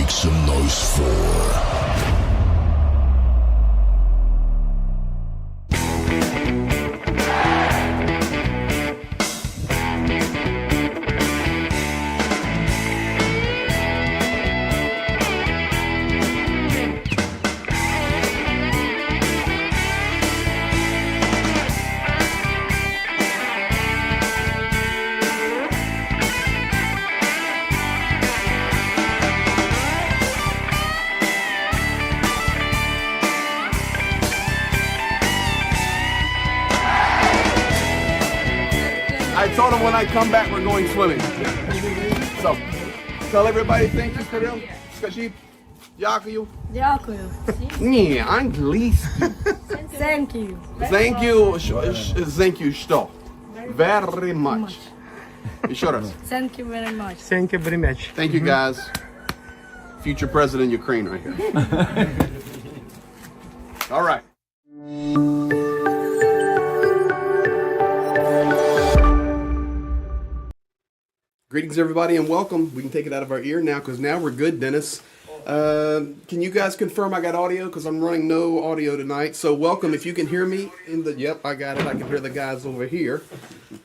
Make some noise for... I told him when I come back we're going swimming. So, tell everybody thank you for them. Скажи, дякую. Дякую. Ні, англійський. Thank you. Thank you, thank you, что? Very much. Еще раз. Thank you very much. Thank you very much. Thank you guys. Future President of Ukraine right here. All right. Greetings, everybody, and welcome. We can take it out of our ear now because now we're good, Dennis. Can you guys confirm I got audio? Because I'm running no audio tonight. So welcome. If you can hear me in the... Yep, I got it. I can hear the guys over here.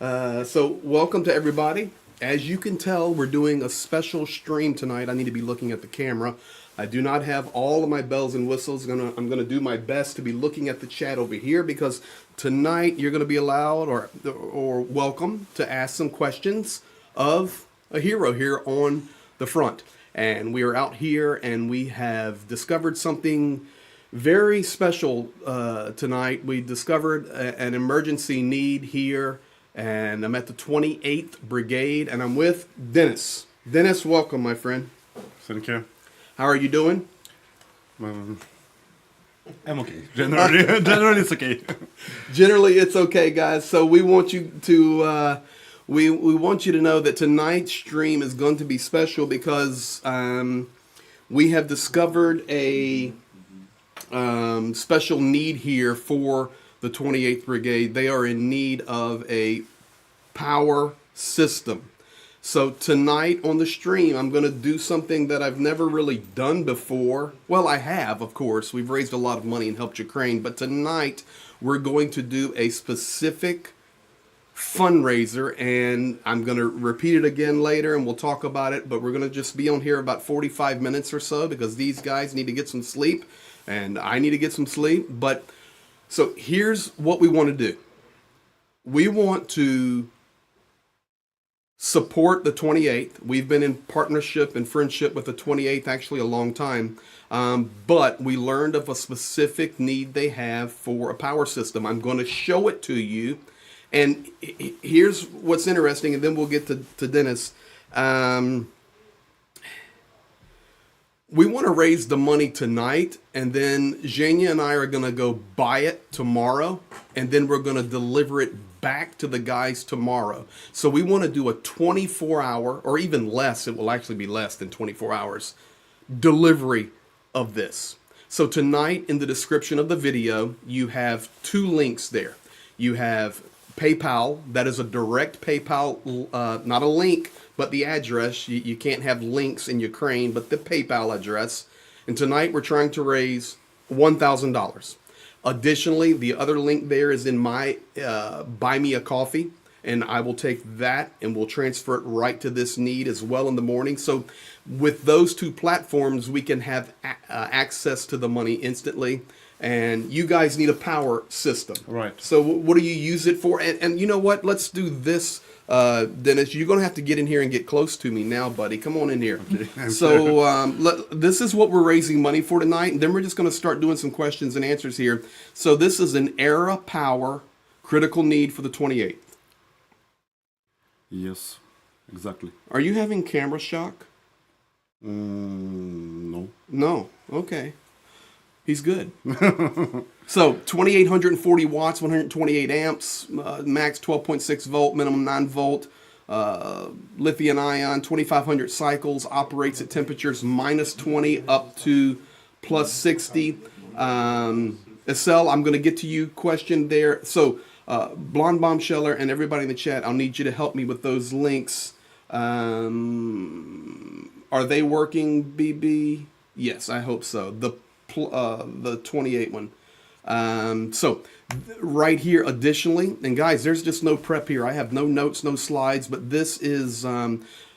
So welcome to everybody. As you can tell, we're doing a special stream tonight. I need to be looking at the camera. I do not have all of my bells and whistles. I'm going to do my best to be looking at the chat over here because tonight you're going to be allowed or welcome to ask some questions of a hero here on the front. And we are out here and we have discovered something very special tonight. We discovered an emergency need here, and I'm at the 28th Brigade and I'm with Dennis. Dennis, welcome, my friend. Thank you. How are you doing? I'm okay. Generally it's okay. Generally, it's okay, guys. So we want you to we want you to know that tonight's stream is going to be special because we have discovered a special need here for the 28th Brigade. They are in need of a power system. So tonight on the stream, I'm going to do something that I've never really done before. Well, I have, of course. We've raised a lot of money and helped Ukraine. But tonight, we're going to do a specific fundraiser. And I'm going to repeat it again later, and we'll talk about it. But we're going to just be on here about 45 minutes or so because these guys need to get some sleep. And I need to get some sleep. But so here's what we want to do. We want to support the 28th. We've been in partnership and friendship with the 28th actually a long time, but we learned of a specific need they have for a power system. I'm going to show it to you, and here's what's interesting, and then we'll get to Dennis. We want to raise the money tonight, and then Zhenya and I are going to go buy it tomorrow, and then we're going to deliver it back to the guys tomorrow. So we want to do a 24-hour, or even less, it will actually be less than 24 hours, delivery of this. So tonight in the description of the video, you have two links there. You have PayPal, that is a direct PayPal, not a link, but the address. You can't have links in Ukraine, but the PayPal address. And tonight we're trying to raise $1,000. Additionally, the other link there is in my Buy Me a Coffee, and I will take that and we'll transfer it right to this need as well in the morning. So with those two platforms, we can have access to the money instantly. And you guys need a power system. Right. So what do you use it for? And you know what? Let's do this, Dennis. You're going to have to get in here and get close to me now, buddy. Come on in here. Okay. So this is what we're raising money for tonight. And then we're just going to start doing some questions and answers here. So this is an Era Power critical need for the 28th. Yes, exactly. Are you having camera shock? No. No. Okay. He's good. So 2,840 watts, 128 amps, max 12.6 volt, minimum 9 volt, lithium ion, 2,500 cycles, operates at temperatures minus 20 up to plus 60. Estelle, I'm going to get to you question there. So Blonde Bombsheller and everybody in the chat, I'll need you to help me with those links. Are they working, BB? Yes, I hope so. The 28 one. Right here, additionally, and guys, there's just no prep here. I have no notes, no slides, but this is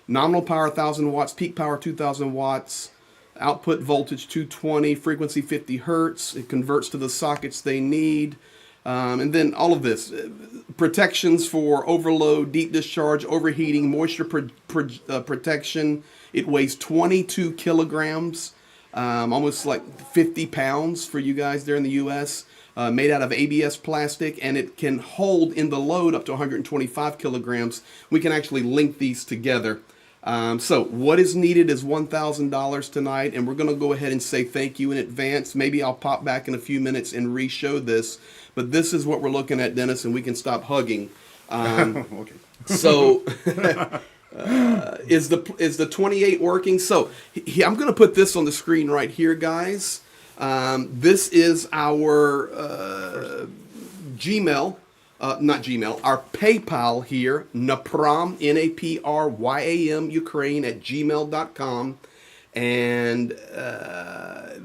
nominal power 1,000 watts, peak power 2,000 watts, output voltage 220, frequency 50 hertz. It converts to the sockets they need. And then all of this, protections for overload, deep discharge, overheating, moisture protection. It weighs 22 kilograms, almost like 50 pounds for you guys there in the U.S., made out of ABS plastic, and it can hold in the load up to 125 kilograms. We can actually link these together. So what is needed is $1,000 tonight, and we're going to go ahead and say thank you in advance. Maybe I'll pop back in a few minutes and re-show this, but this is what we're looking at, Dennis, and we can stop hugging. Okay. So is the 28 working? So I'm going to put this on the screen right here, guys. This is our Gmail. Not Gmail, our PayPal here, napryamukraine, N-A-P-R-Y-A-M, Ukraine @gmail.com. And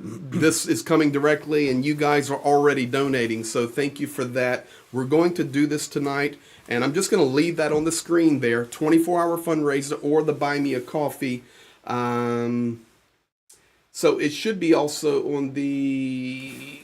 this is coming directly, and you guys are already donating, so thank you for that. We're going to do this tonight, and I'm just going to leave that on the screen there, 24-hour fundraiser or the Buy Me a Coffee. So it should be also on the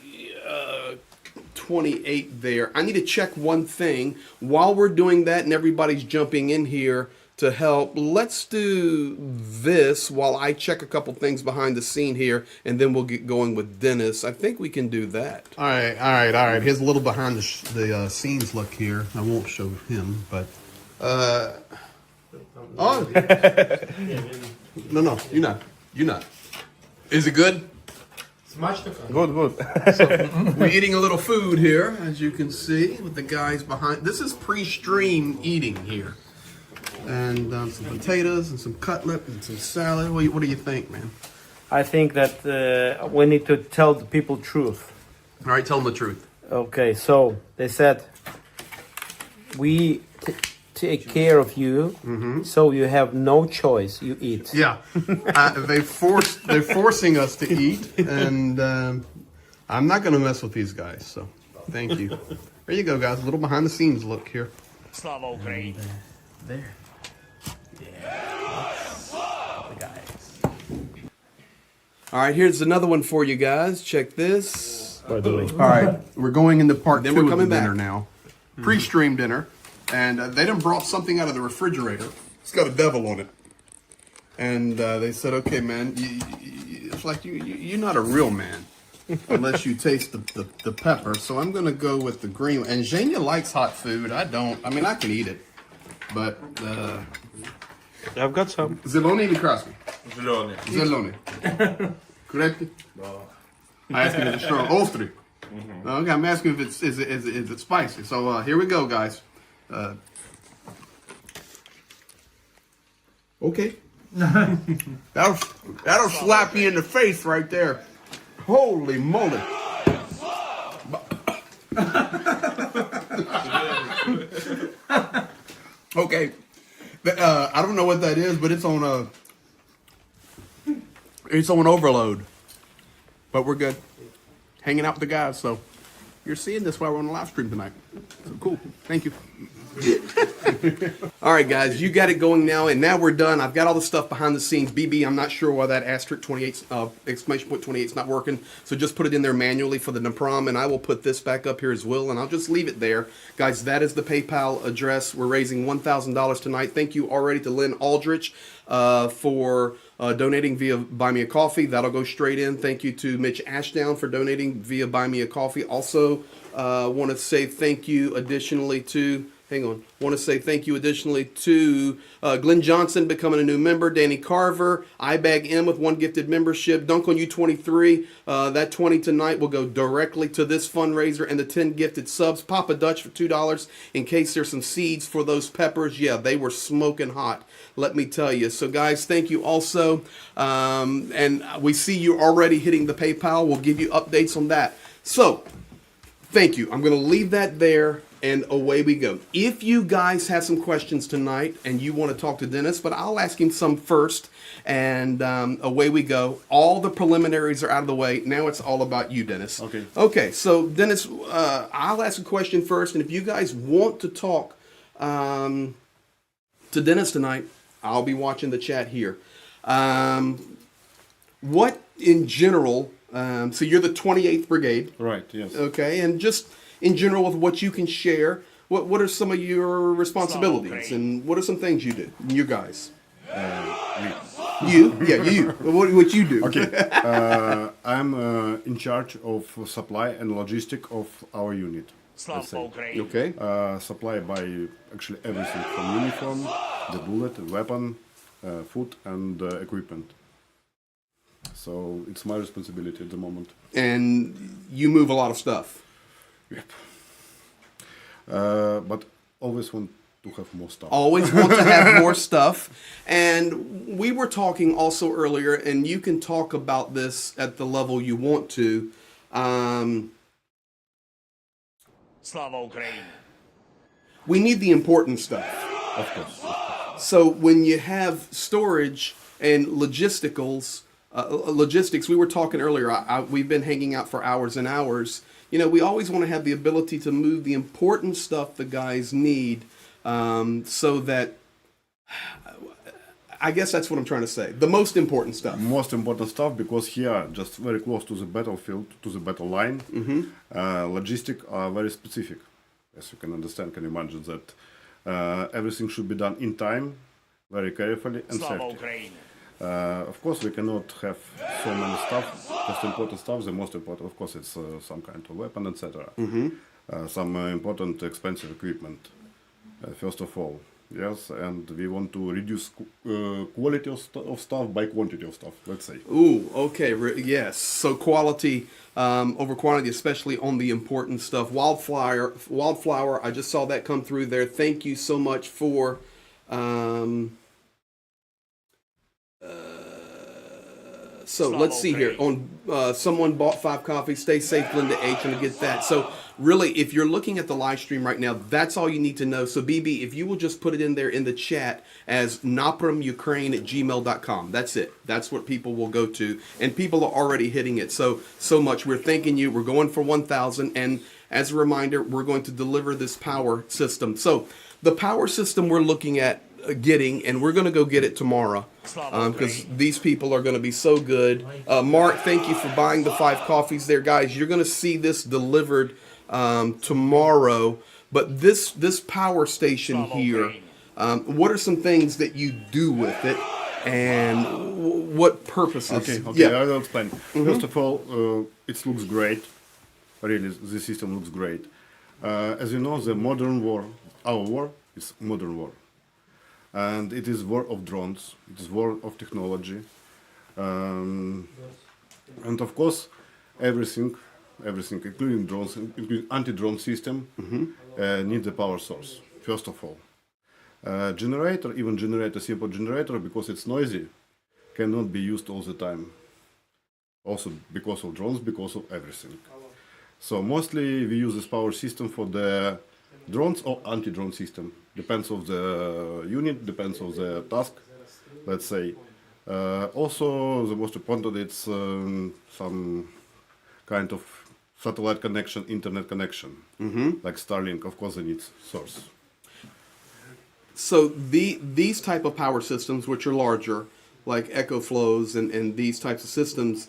28 there. I need to check one thing. While we're doing that and everybody's jumping in here to help, let's do this while I check a couple things behind the scene here, and then we'll get going with Dennis. I think we can do that. All right. Here's a little behind the scenes look here. I won't show him, but... Oh! No, you're not. Is it good? Good. So we're eating a little food here, as you can see, with the guys behind. This is pre-stream eating here. And some potatoes and some cutlet and some salad. What do you think, man? I think that we need to tell the people truth. All right, tell them the truth. Okay, so they said we take care of you, so you have no choice. You eat. Yeah, they're forcing us to eat, and I'm not going to mess with these guys. So, thank you. There you go, guys. A little behind the scenes look here. Slava Ukraine. There. All right, here's another one for you guys. Check this. By the way. All right, we're going into part Then 2 we're coming Mm-hmm. of the dinner now. Pre-stream dinner. And they done brought something out of the refrigerator. It's got a devil on it. And they said, okay, man, it's like you're not a real man unless you taste the pepper. So I'm going to go with the green one. And Zhenya likes hot food. I don't. I mean, I can eat it. But I've got some. Zelony или красный? Зеленый. Zelony. Correct? I asked him if it's strong. Ostre. Okay, I'm asking if is it spicy. So here we go, guys. Okay. that'll slap you in the face right there. Holy moly. Okay. I don't know what that is, but it's on overload. But we're good. Hanging out with the guys, so you're seeing this while we're on the live stream tonight. So cool. Thank you. All right, guys, you got it going now, and now we're done. I've got all the stuff behind the scenes. BB, I'm not sure why that asterisk 28, exclamation point 28 is not working, so just put it in there manually for the napram, and I will put this back up here as well, and I'll just leave it there. Guys, that is the PayPal address. We're raising $1,000 tonight. Thank you already to Lynn Aldrich for donating via Buy Me a Coffee. That'll go straight in. Thank you to Mitch Ashdown for donating via Buy Me a Coffee. Also, want to say thank you additionally to... Want to say thank you additionally to Glenn Johnson becoming a new member, Danny Carver, iBag M with 1 gifted membership, Dunk on You 23. That 20 tonight will go directly to this fundraiser, and the 10 gifted subs. Papa Dutch for $2 in case there's some seeds for those peppers. Yeah, they were smoking hot, let me tell you. So guys, thank you also. And we see you already hitting the PayPal. We'll give you updates on that. So, thank you. I'm going to leave that there. and away we go. If you guys have some questions tonight and you want to talk to Dennis, but I'll ask him some first, and away we go. All the preliminaries are out of the way. Now it's all about you, Dennis. Okay. Okay, so Dennis, I'll ask a question first, and if you guys want to talk to Dennis tonight, I'll be watching the chat here. What in general, so you're the 28th Brigade. Right, yes. Okay, and just in general with what you can share, what are some of your responsibilities and what are some things you do, you guys? You? Yeah, you. What you do. Okay. I'm in charge of supply and logistic of our unit. Let's say. Okay. Supply by actually everything from uniform, the bullet, the weapon, food, and equipment. So it's my responsibility at the moment. And you move a lot of stuff. Yep. But always want to have more stuff. Always want to have more stuff. And we were talking also earlier, and you can talk about this at the level you want to. Slava Ukraine. We need the important stuff. Of course. So when you have storage and logistics, we were talking earlier, we've been hanging out for hours and hours. You know, we always want to have the ability to move the important stuff the guys need, so that, I guess that's what I'm trying to say. The most important stuff. Most important stuff, because here, just very close to the battlefield, to the battle line, logistics are very specific. As you can understand, can imagine that everything should be done in time, very carefully and Slava safely. Ukraine. Of course, we cannot have so many stuff. Just important stuff. The most important, of course, it's some kind of weapon, etc. Some important, expensive equipment. First of all, yes, and we want to reduce quality of stuff by quantity of stuff. Let's say. Ooh, okay, yes. So quality over quantity, especially on the important stuff. Wildflower. I just saw that come through there. Thank you so much for. So let's see here. On someone bought 5 coffees. Stay safe, Linda H. And to get that. So really, if you're looking at the live stream right now, that's all you need to know. So BB, if you will just put it in there in the chat as napryamukraine@gmail.com. That's it. That's what people will go to, and people are already hitting it. So much. We're thanking you. We're going for 1,000, and as a reminder, we're going to deliver this power system. So the power system we're looking at getting, and we're going to go get it tomorrow, because these people are going to be so good. Mark, thank you for buying the 5 coffees there, guys. You're going to see this delivered tomorrow. But this power station here, what are some things that you do with it, and what purposes? Okay, Yeah. I will explain. First of all, it looks great. Really, the system looks great. As you know, the modern war, our war, is modern war. And it is war of drones, it is war of technology. And of course, everything, including drones, including anti-drone system, needs a power source, first of all. Generator, even generator, simple generator, because it's noisy, cannot be used all the time. Also because of drones, because of everything. So mostly we use this power system for the drones or anti-drone system. Depends of the unit, depends of the task, let's say. Also, the most important, it's some kind of satellite connection, internet connection, like Starlink. Of course, they need source. So these type of power systems, which are larger, like Echo Flows and these types of systems,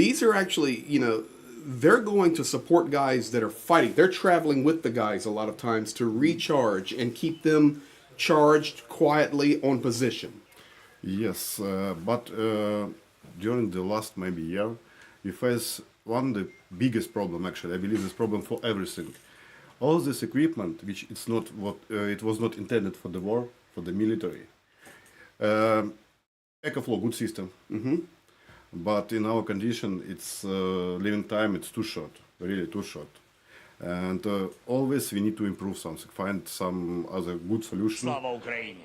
these are actually, they're going to support guys that are fighting. They're traveling with the guys a lot of times to recharge and keep them charged quietly on position. Yes, but during the last maybe year, we face the biggest problem. Actually, I believe this problem for everything. All this equipment, which it's not what it was not intended for the war, for the military. EcoFlow, good system. But in our condition, its living time, it's too short, really too short. And always we need to improve something, find some other good solution. Slava Ukraine.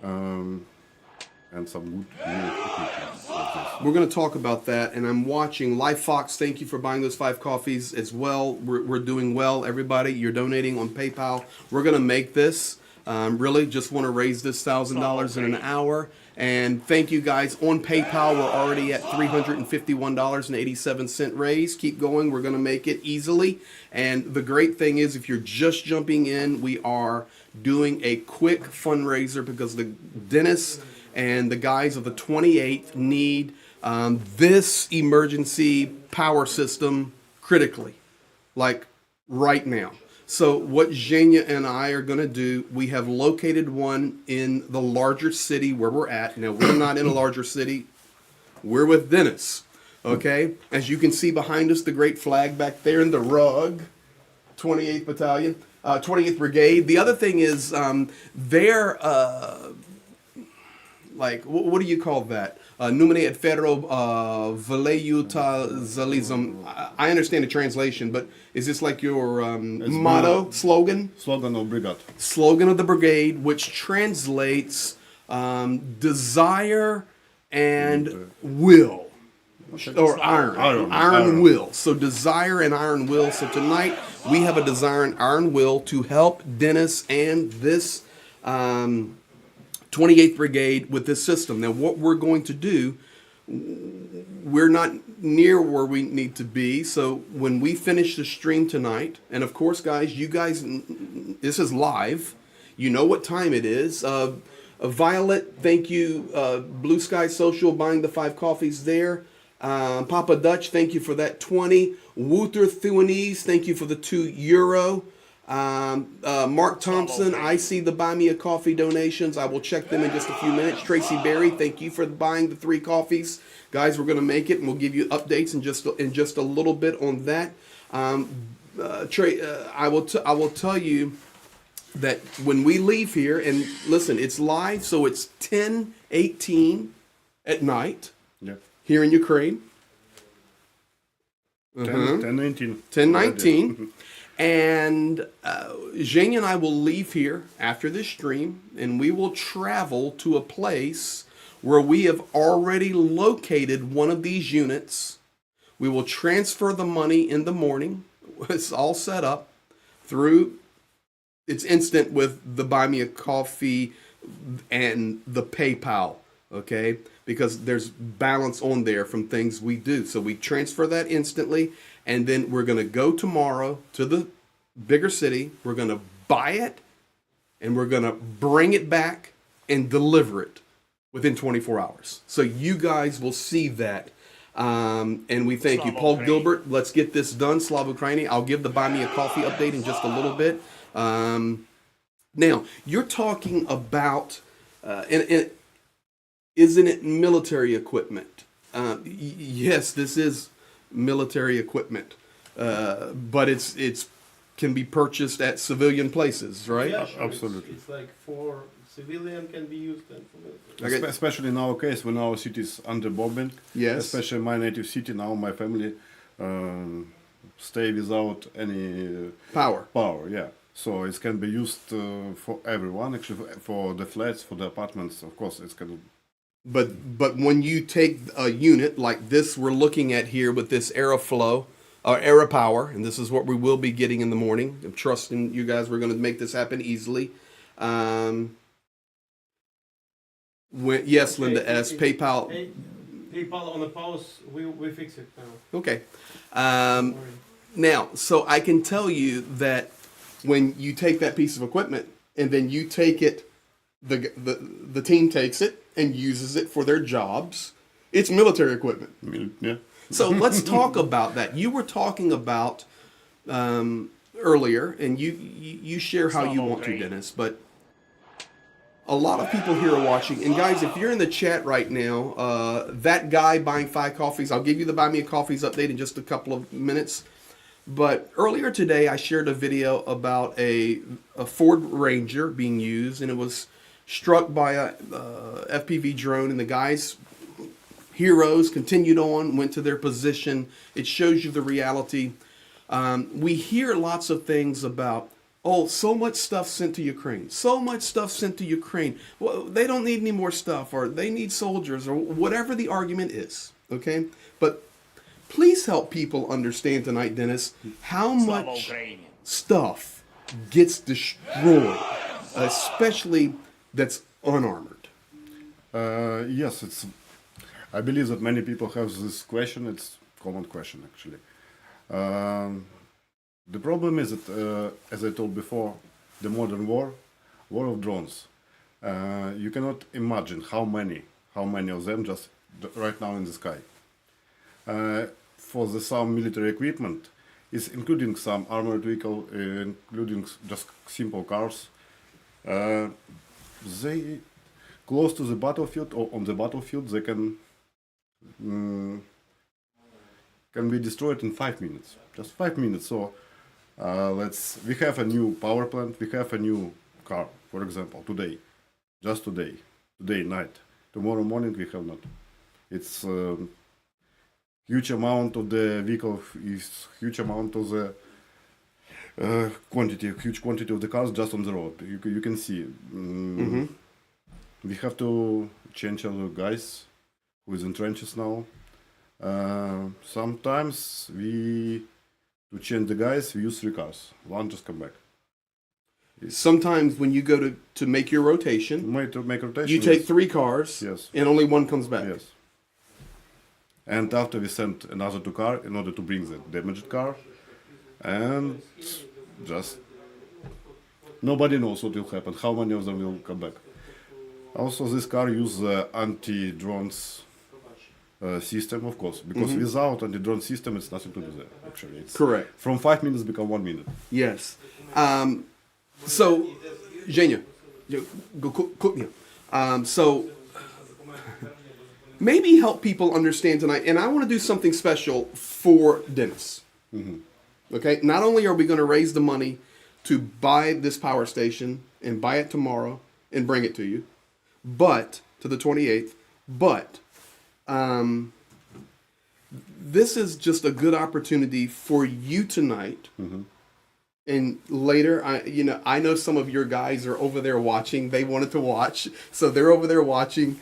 and some good new equipment like this. We're going to talk about that, and I'm watching Live Fox. Thank you for buying those 5 coffees as well. We're doing well, everybody. You're donating on PayPal. We're going to make this. Really, just want to raise this $1,000 in an hour. And thank you guys on PayPal. We're already at $351.87 raise. Keep going. We're going to make it easily. And the great thing is, if you're just jumping in, we are doing a quick fundraiser because the Dennis and the guys of the 28th need this emergency power system critically, like right now. So what Zhenya and I are going to do, we have located one in the larger city where we're at. Now, we're not in a larger city. We're with Dennis, okay? As you can see behind us, the great flag back there in the rug, 28th Battalion, 28th Brigade. The other thing is they're, like, what do you call that? Numene et fero veleutilizum. I understand the translation, but is this like your motto, slogan? Slogan of Brigade. Slogan of the Brigade, which translates desire and will. Or iron will. So desire and iron will. So tonight we have a desire and iron will to help Dennis and this 28th Brigade with this system. Now, what we're going to do, we're not near where we need to be. So when we finish the stream tonight, and of course, guys, you guys, this is live. You know what time it is. Violet, thank you. Blue Sky Social buying the 5 coffees there. Papa Dutch, thank you for that 20. Wouter Thuanese, thank you for the €2. Mark Thompson, I see the Buy Me a Coffee donations. I will check them in just a few minutes. Tracy Berry, thank you for buying the 3 coffees. Guys, we're going to make it, and we'll give you updates in just a little bit on that. I will tell you that when we leave here, and listen, it's live, so it's 10:18 at night here in Ukraine. 10:19. 10:19. And Zhenya and I will leave here after this stream, and we will travel to a place where we have already located one of these units. We will transfer the money in the morning. It's all set up through, it's instant with the Buy Me a Coffee and the PayPal, okay? Because there's balance on there from things we do. So we transfer that instantly. And then we're going to go tomorrow to the bigger city. We're going to buy it, and we're going to bring it back and deliver it within 24 hours. So you guys will see that. And we thank you. Paul Gilbert, let's get this done. Slava Ukraini. I'll give the Buy Me a Coffee update in just a little bit. Now, you're talking about, isn't it military equipment? Yes, this is military equipment, but it's can be purchased at civilian places, right? Yeah, sure. Absolutely. It's like for civilian can be used and for military. Okay. Especially in our case, when our city is under bombing. Yes. Especially my native city, now my family stay without any Power. yeah. So it can be used for everyone, actually for the flats, for the apartments, of course, it's can. But when you take a unit like this we're looking at here with this Aeroflow, Power, and this is what we will be getting in the morning. I'm trusting you guys. We're going to make this happen easily. Yes, Linda S. PayPal. PayPal on the pause. We fix it now. Okay. Now, so I can tell you that when you take that piece of equipment and then you take it, the team takes it and uses it for their jobs. It's military equipment. Yeah. So let's talk about that. You were talking about earlier, and you share how you want to, Dennis, but a lot of people here are watching. And guys, if you're in the chat right now, that guy buying 5 coffees, I'll give you the Buy Me a Coffees update in just a couple of minutes. But earlier today, I shared a video about a Ford Ranger being used, and it was struck by a FPV drone, and the guys, heroes, continued on, went to their position. It shows you the reality. We hear lots of things about oh, so much stuff sent to Ukraine. So much stuff sent to Ukraine. Well, they don't need any more stuff, or they need soldiers, or whatever the argument is. Okay? But please help people understand tonight, Dennis, how Slava much Ukraine. stuff gets destroyed, especially that's unarmored. Yes, it's. I believe that many people have this question. It's a common question, actually. The problem is that, as I told before, the modern war of drones. You cannot imagine how many of them just right now in the sky. For the some military equipment, is including some armored vehicle, including just simple cars. They close to the battlefield or on the battlefield, they can be destroyed in 5 minutes. Just 5 minutes. So we have a new power plant, we have a new car, for example, today night. Tomorrow morning we have not. It's huge amount of the vehicle, is huge amount of the huge quantity of the cars just on the road. You can see. We have to change our guys who is in trenches now. Sometimes to change the guys, we use 3 cars. One just come back. Sometimes when you go to make your rotation, To make rotation, you take yes. 3 cars, Yes. and only one comes back. Yes. And after we send another 2 car in order to bring the damaged car, and just nobody knows what will happen, how many of them will come back. Also, this car uses anti-drones system, of course, because without anti-drone system, it's nothing to do there. Actually, it's Correct. From 5 minutes become 1 minute. Yes. So, Zhenya, go cook me. So, maybe help people understand tonight, and I want to do something special for Dennis. Okay? Not only are we going to raise the money to buy this power station and buy it tomorrow and bring it to you, but to the 28th, but this is just a good opportunity for you tonight. And later, I know some of your guys are over there watching. They wanted to watch, so they're over there watching.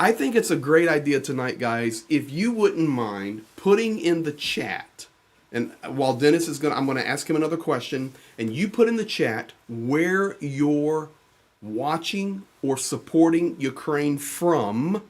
I think it's a great idea tonight, guys. If you wouldn't mind putting in the chat, and while Dennis is I'm going to ask him another question, and you put in the chat where you're watching or supporting Ukraine from,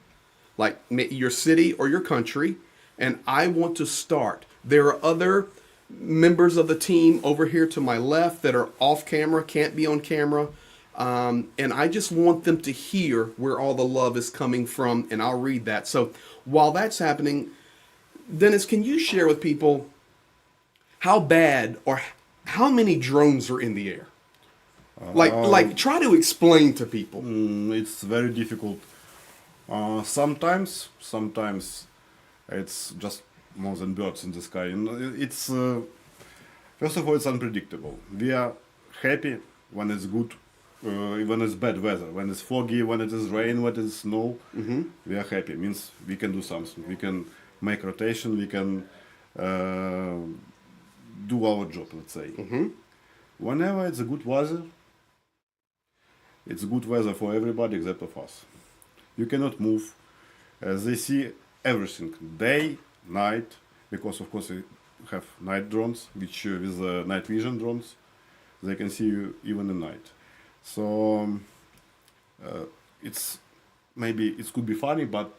like your city or your country, and I want to start. There are other members of the team over here to my left that are off camera, can't be on camera, and I just want them to hear where all the love is coming from, and I'll read that. So while that's happening, Dennis, can you share with people how bad or how many drones are in the air? Like try to explain to people. It's very difficult. Sometimes it's just more than birds in the sky. And it's first of all, it's unpredictable. We are happy when it's good, when it's bad weather, when it's foggy, when it is rain, when it is snow. We are happy. Means we can do something. We can make rotation. We can do our job. Let's say. Whenever it's a good weather, it's good weather for everybody except of us. You cannot move. They see everything, day, night, because of course we have night drones, which with night vision drones, they can see you even at night. So it's maybe it could be funny, but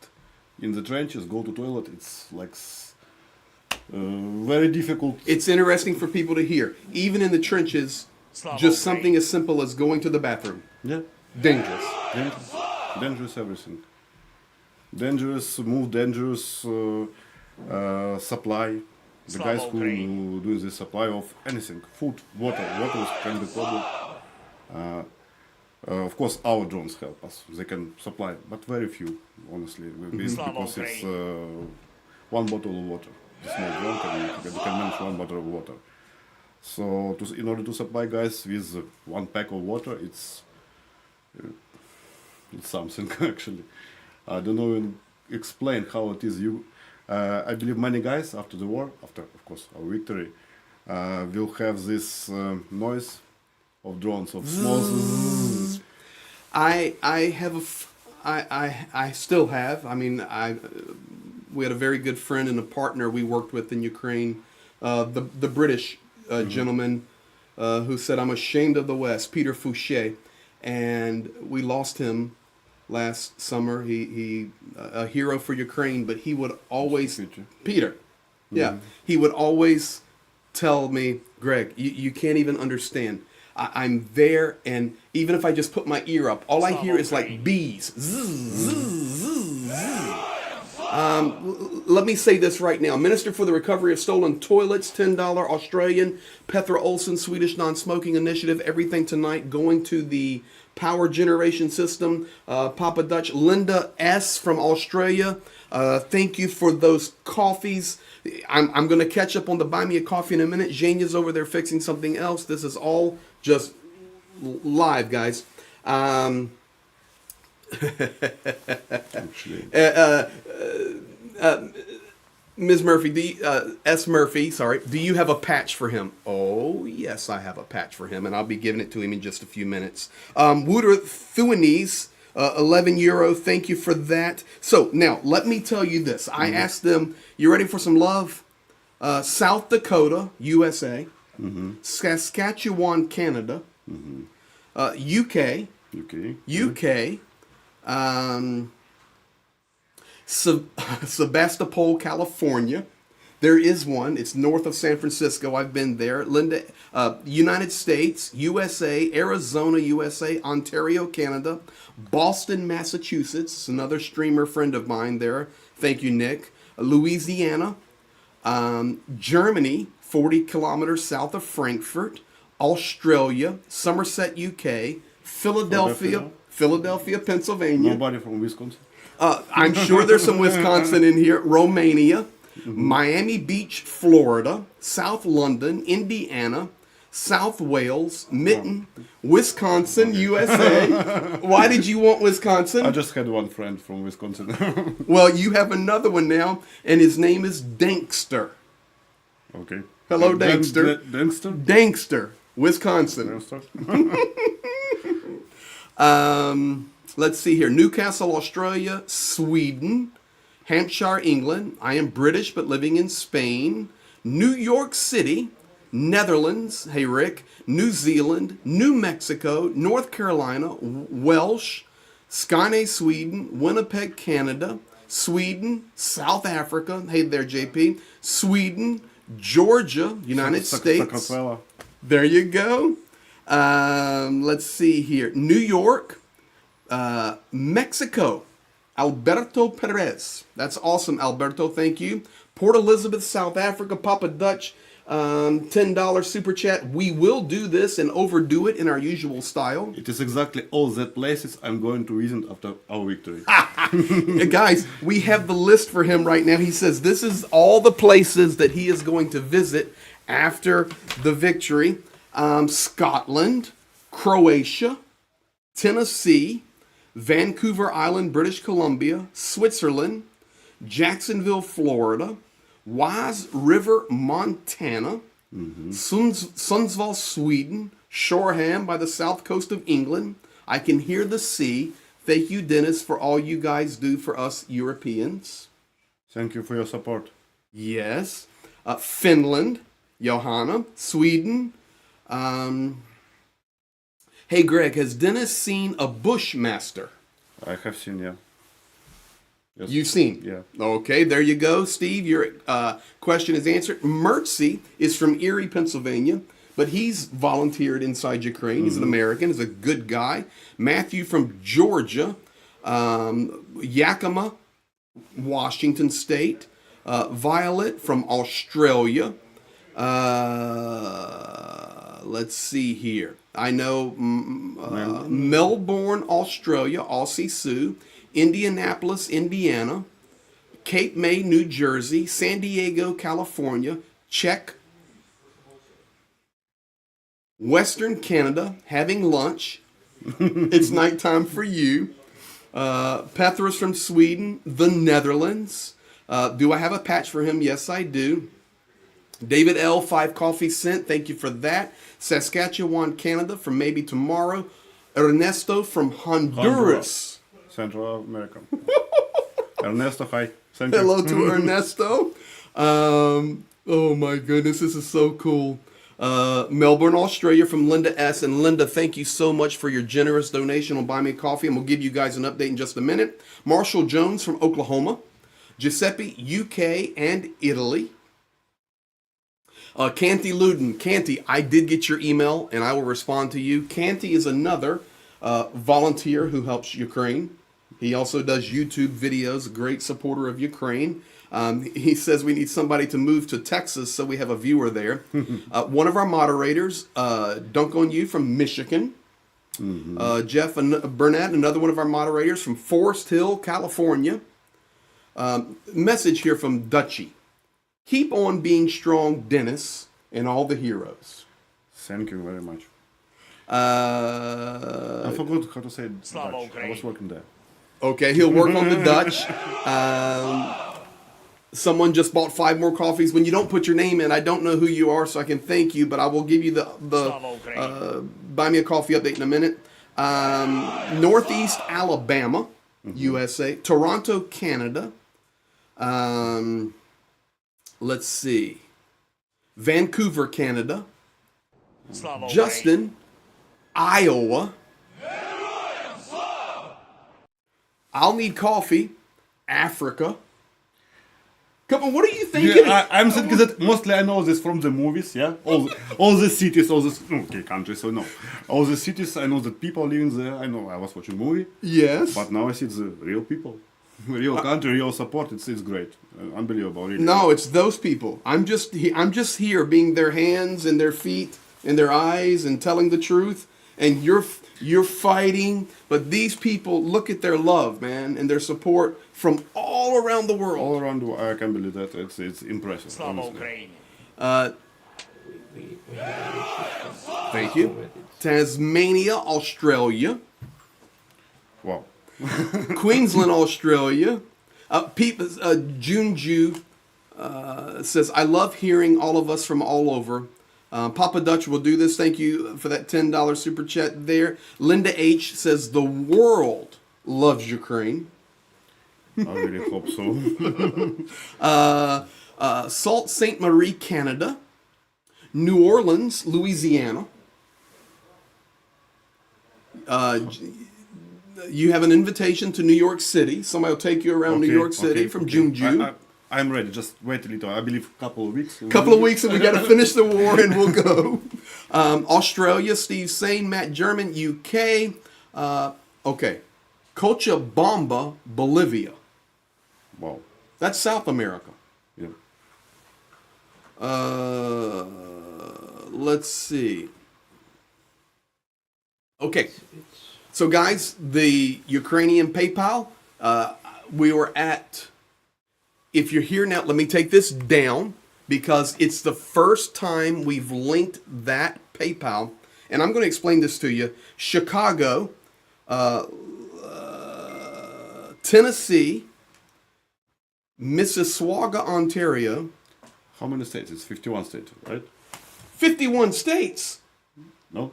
in the trenches, go to toilet, it's like very difficult. It's interesting for people to hear. Even in the trenches, just something as simple as going to the bathroom. Yeah. Dangerous. Dangerous everything. Dangerous move, dangerous supply. The guys who do the supply of anything, food, water can be problem. Of course, our drones help us. They can supply, but very few, honestly, because it's 1 bottle of water. The small drone can manage 1 bottle of water. So, in order to supply guys with 1 pack of water, it's something actually. I don't know even explain how it is. I believe many guys after the war, after of course our victory, will have this noise of drones, of small. I have I still have. I mean, we had a very good friend and a partner we worked with in Ukraine, the British gentleman who said, "I'm ashamed of the West," Peter Fouché, and we lost him last summer. He a hero for Ukraine, but he would always Peter, yeah, he would always tell me, "Greg, you can't even understand. I'm there, and even if I just put my ear up, all I hear is like bees." Let me say this right now. Minister for the Recovery of Stolen Toilets, $10 Australian. Petra Olson, Swedish Non-Smoking Initiative. Everything tonight going to the power generation system. Papa Dutch. Linda S. from Australia. Thank you for those coffees. I'm going to catch up on the Buy Me a Coffee in a minute. Zhenia's over there fixing something else. This is all just live, guys. Ms. Murphy, S. Murphy, sorry. Do you have a patch for him? Oh, yes, I have a patch for him, and I'll be giving it to him in just a few minutes. Wooter Thuanese, €11. Thank you for that. So, now, let me tell you this. I asked them, you ready for some love? South Dakota, USA. Saskatchewan, Canada. UK. Sebastopol, California. There is one. It's north of San Francisco. I've been there. Linda, United States, USA, Arizona, USA, Ontario, Canada, Boston, Massachusetts. Another streamer friend of mine there. Thank you, Nick. Louisiana, Germany, 40 kilometers south of Frankfurt, Australia, Somerset, UK, Philadelphia, Pennsylvania. Nobody from Wisconsin. I'm sure there's some Wisconsin in here. Romania, Miami Beach, Florida, South London, Indiana, South Wales, Mitten, Wisconsin, USA. Why did you want Wisconsin? I just had one friend from Wisconsin. Well, you have another one now, and his name is Dankster. Okay. Hello, Dankster. Dankster? Dankster, Wisconsin. Let's see here. Newcastle, Australia, Sweden, Hampshire, England. I am British but living in Spain. New York City, Netherlands. Hey, Rick. New Zealand, New Mexico, North Carolina, Welsh, Skane, Sweden, Winnipeg, Canada, Sweden, South Africa. Hey there, JP. Sweden, Georgia, United States. There you go. Let's see here. New York. Mexico, Alberto Perez. That's awesome, Alberto. Thank you. Port Elizabeth, South Africa, Papa Dutch, $10 super chat. We will do this and overdo it in our usual style. It is exactly all the places I'm going to visit after our victory. Guys, we have the list for him right now. He says this is all the places that he is going to visit after the victory. Scotland, Croatia, Tennessee, Vancouver Island, British Columbia, Switzerland, Jacksonville, Florida, Wise River, Montana, Sundsvall, Sweden, Shoreham by the south coast of England. I can hear the sea. Thank you, Dennis, for all you guys do for us Europeans. Thank you for your support. Yes. Finland, Johanna, Sweden. Hey, Greg, has Dennis seen a Bushmaster? I have seen, yeah. Yes. You've seen? Yeah. Okay, there you go, Steve. Your question is answered. Mertzi is from Erie, Pennsylvania, but he's volunteered inside Ukraine. He's an American. He's a good guy. Matthew from Georgia. Yakima, Washington State. Violet from Australia. Let's see here. I know Melbourne, Australia, Aussie Sue, Indianapolis, Indiana, Cape May, New Jersey, San Diego, California, Czech, Western Canada, having lunch. It's nighttime for you. Petra's from Sweden, the Netherlands. Do I have a patch for him? Yes, I do. David L, 5 coffee cent. Thank you for that. Saskatchewan, Canada, from maybe tomorrow. Ernesto from Honduras. Central America. Ernesto, hi. Thank you. Hello to Ernesto. Oh my goodness, this is so cool. Melbourne, Australia, from Linda S. And Linda, thank you so much for your generous donation on Buy Me Coffee, and we'll give you guys an update in just a minute. Marshall Jones from Oklahoma. Giuseppe, UK and Italy. Canty Luden. Canty, I did get your email, and I will respond to you. Canty is another volunteer who helps Ukraine. He also does YouTube videos, a great supporter of Ukraine. He says we need somebody to move to Texas, so we have a viewer there. One of our moderators, Dunk on You from Michigan. Jeff Burnett, another one of our moderators from Forest Hill, California. Message here from Dutchie. Keep on being strong, Dennis, and all the heroes. Thank you very much. Uh, I forgot how to say Dutch. Slava I Ukraine. was working there. Okay, he'll work on the Dutch. Someone just bought 5 more coffees. When you don't put your name in, I don't know who you are, so I can thank you, but I will give you the Buy Me a Coffee update in a minute. Northeast Alabama, USA. Toronto, Canada. Let's see. Vancouver, Canada. Slava Ukraine. Justin, Iowa. I'll Need Coffee, Africa. Come on, what are you thinking? Yeah, I'm thinking that mostly I know this from the movies, yeah? All the cities, all the countries, so no. All the cities, I know that people living there, I know I was watching movie. Yes. But now I see the real people. Real country, real support, it's great. Unbelievable, really. No, it's those people. I'm just here being their hands and their feet and their eyes and telling the truth. And you're fighting, but these people, look at their love, man, and their support from all around the world. All around the world, I can't believe that. It's impressive. Slava honestly. Ukraine. Thank you. Tasmania, Australia. Wow. Queensland, Australia. Junju says, I love hearing all of us from all over. Papa Dutch will do this. Thank you for that $10 super chat there. Linda H says, the world loves Ukraine. I really hope so. Sault Ste. Marie, Canada. New Orleans, Louisiana. You have an invitation to New York City. Somebody will take you around New York City from Junju. I'm ready. Just wait a little. I believe a couple of weeks. Couple of weeks and we got to finish the war and we'll go. Australia, Steve Sane, Matt German, UK. Okay. Cochabamba, Bolivia. Wow. That's South America. Yeah. Let's see. Okay. So guys, the Ukrainian PayPal, we were at, if you're here now, let me take this down because it's the first time we've linked that PayPal. And I'm going to explain this to you. Chicago, Tennessee, Mississauga, Ontario. How many states? It's 51 states, right? 51 states. No?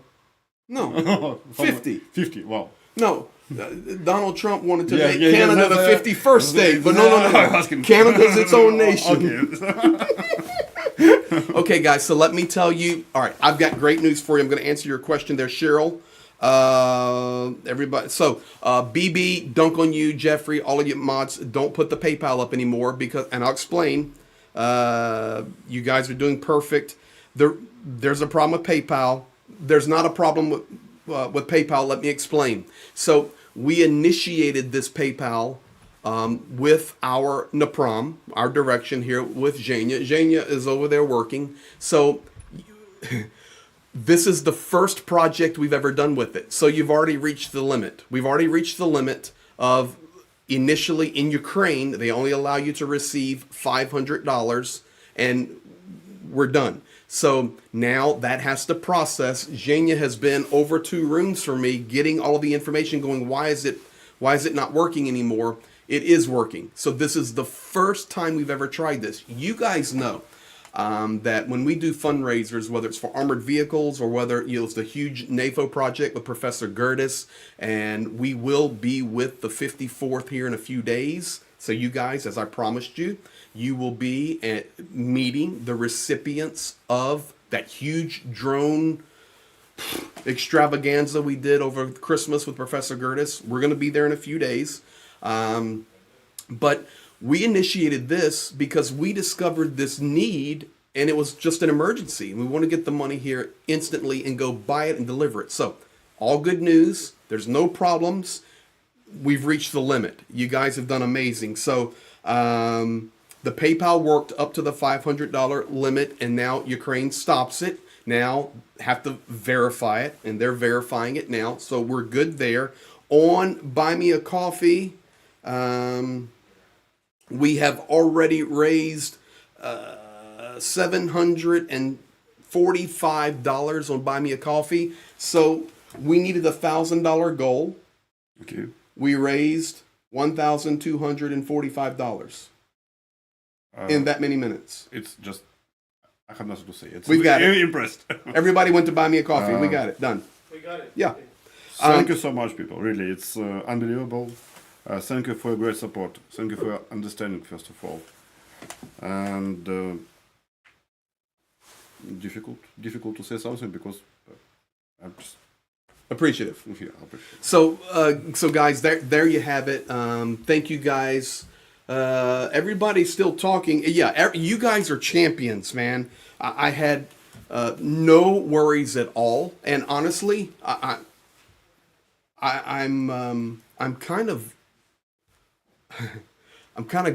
No. 50. 50, wow. No. Donald Trump wanted to make yeah, Canada that's, the 51st state, but no. asking. Canada's its own nation. Okay. Okay, guys, so let me tell you. All right, I've got great news for you. I'm going to answer your question there, Cheryl. Everybody. So, BB, Dunk on You, Jeffrey, all of you mods, don't put the PayPal up anymore because, and I'll explain. You guys are doing perfect. There's a problem with PayPal. There's not a problem with PayPal. Let me explain. So we initiated this PayPal with our NAPRAM, our direction here with Zhenya. Zhenya is over there working. So this is the first project we've ever done with it. So you've already reached the limit. We've already reached the limit of initially in Ukraine, they only allow you to receive $500 and we're done. So now that has to process. Zhenya has been over 2 rooms for me, getting all of the information going. Why is it not working anymore? It is working. So this is the first time we've ever tried this. You guys know, that when we do fundraisers, whether it's for armored vehicles or whether it's the huge NAFO project with Professor Gertis, and we will be with the 54th here in a few days. So you guys, as I promised you, you will be at meeting the recipients of that huge drone extravaganza we did over Christmas with Professor Gertis. We're going to be there in a few days. But we initiated this because we discovered this need, and it was just an emergency. We want to get the money here instantly and go buy it and deliver it. So all good news. There's no problems. We've reached the limit. You guys have done amazing. So the PayPal worked up to the $500 limit, and now Ukraine stops it. Now have to verify it, and they're verifying it now. So we're good there. On Buy Me a Coffee, we have already raised $745 on Buy Me a Coffee. So we needed a $1,000 goal. Okay. We raised $1,245 in that many minutes. It's just, I have nothing to say. We've got it. Impressed. Everybody went to Buy Me a Coffee. We got it. Done. We got it. Yeah. Thank you so much, people. Really, it's unbelievable. Thank you for your great support. Thank you for your understanding, first of all. And difficult to say something because I'm just Appreciative. yeah, appreciate. So guys, there you have it. Thank you guys. Everybody's still talking. Yeah, you guys are champions, man. I had no worries at all, and honestly, I'm kind of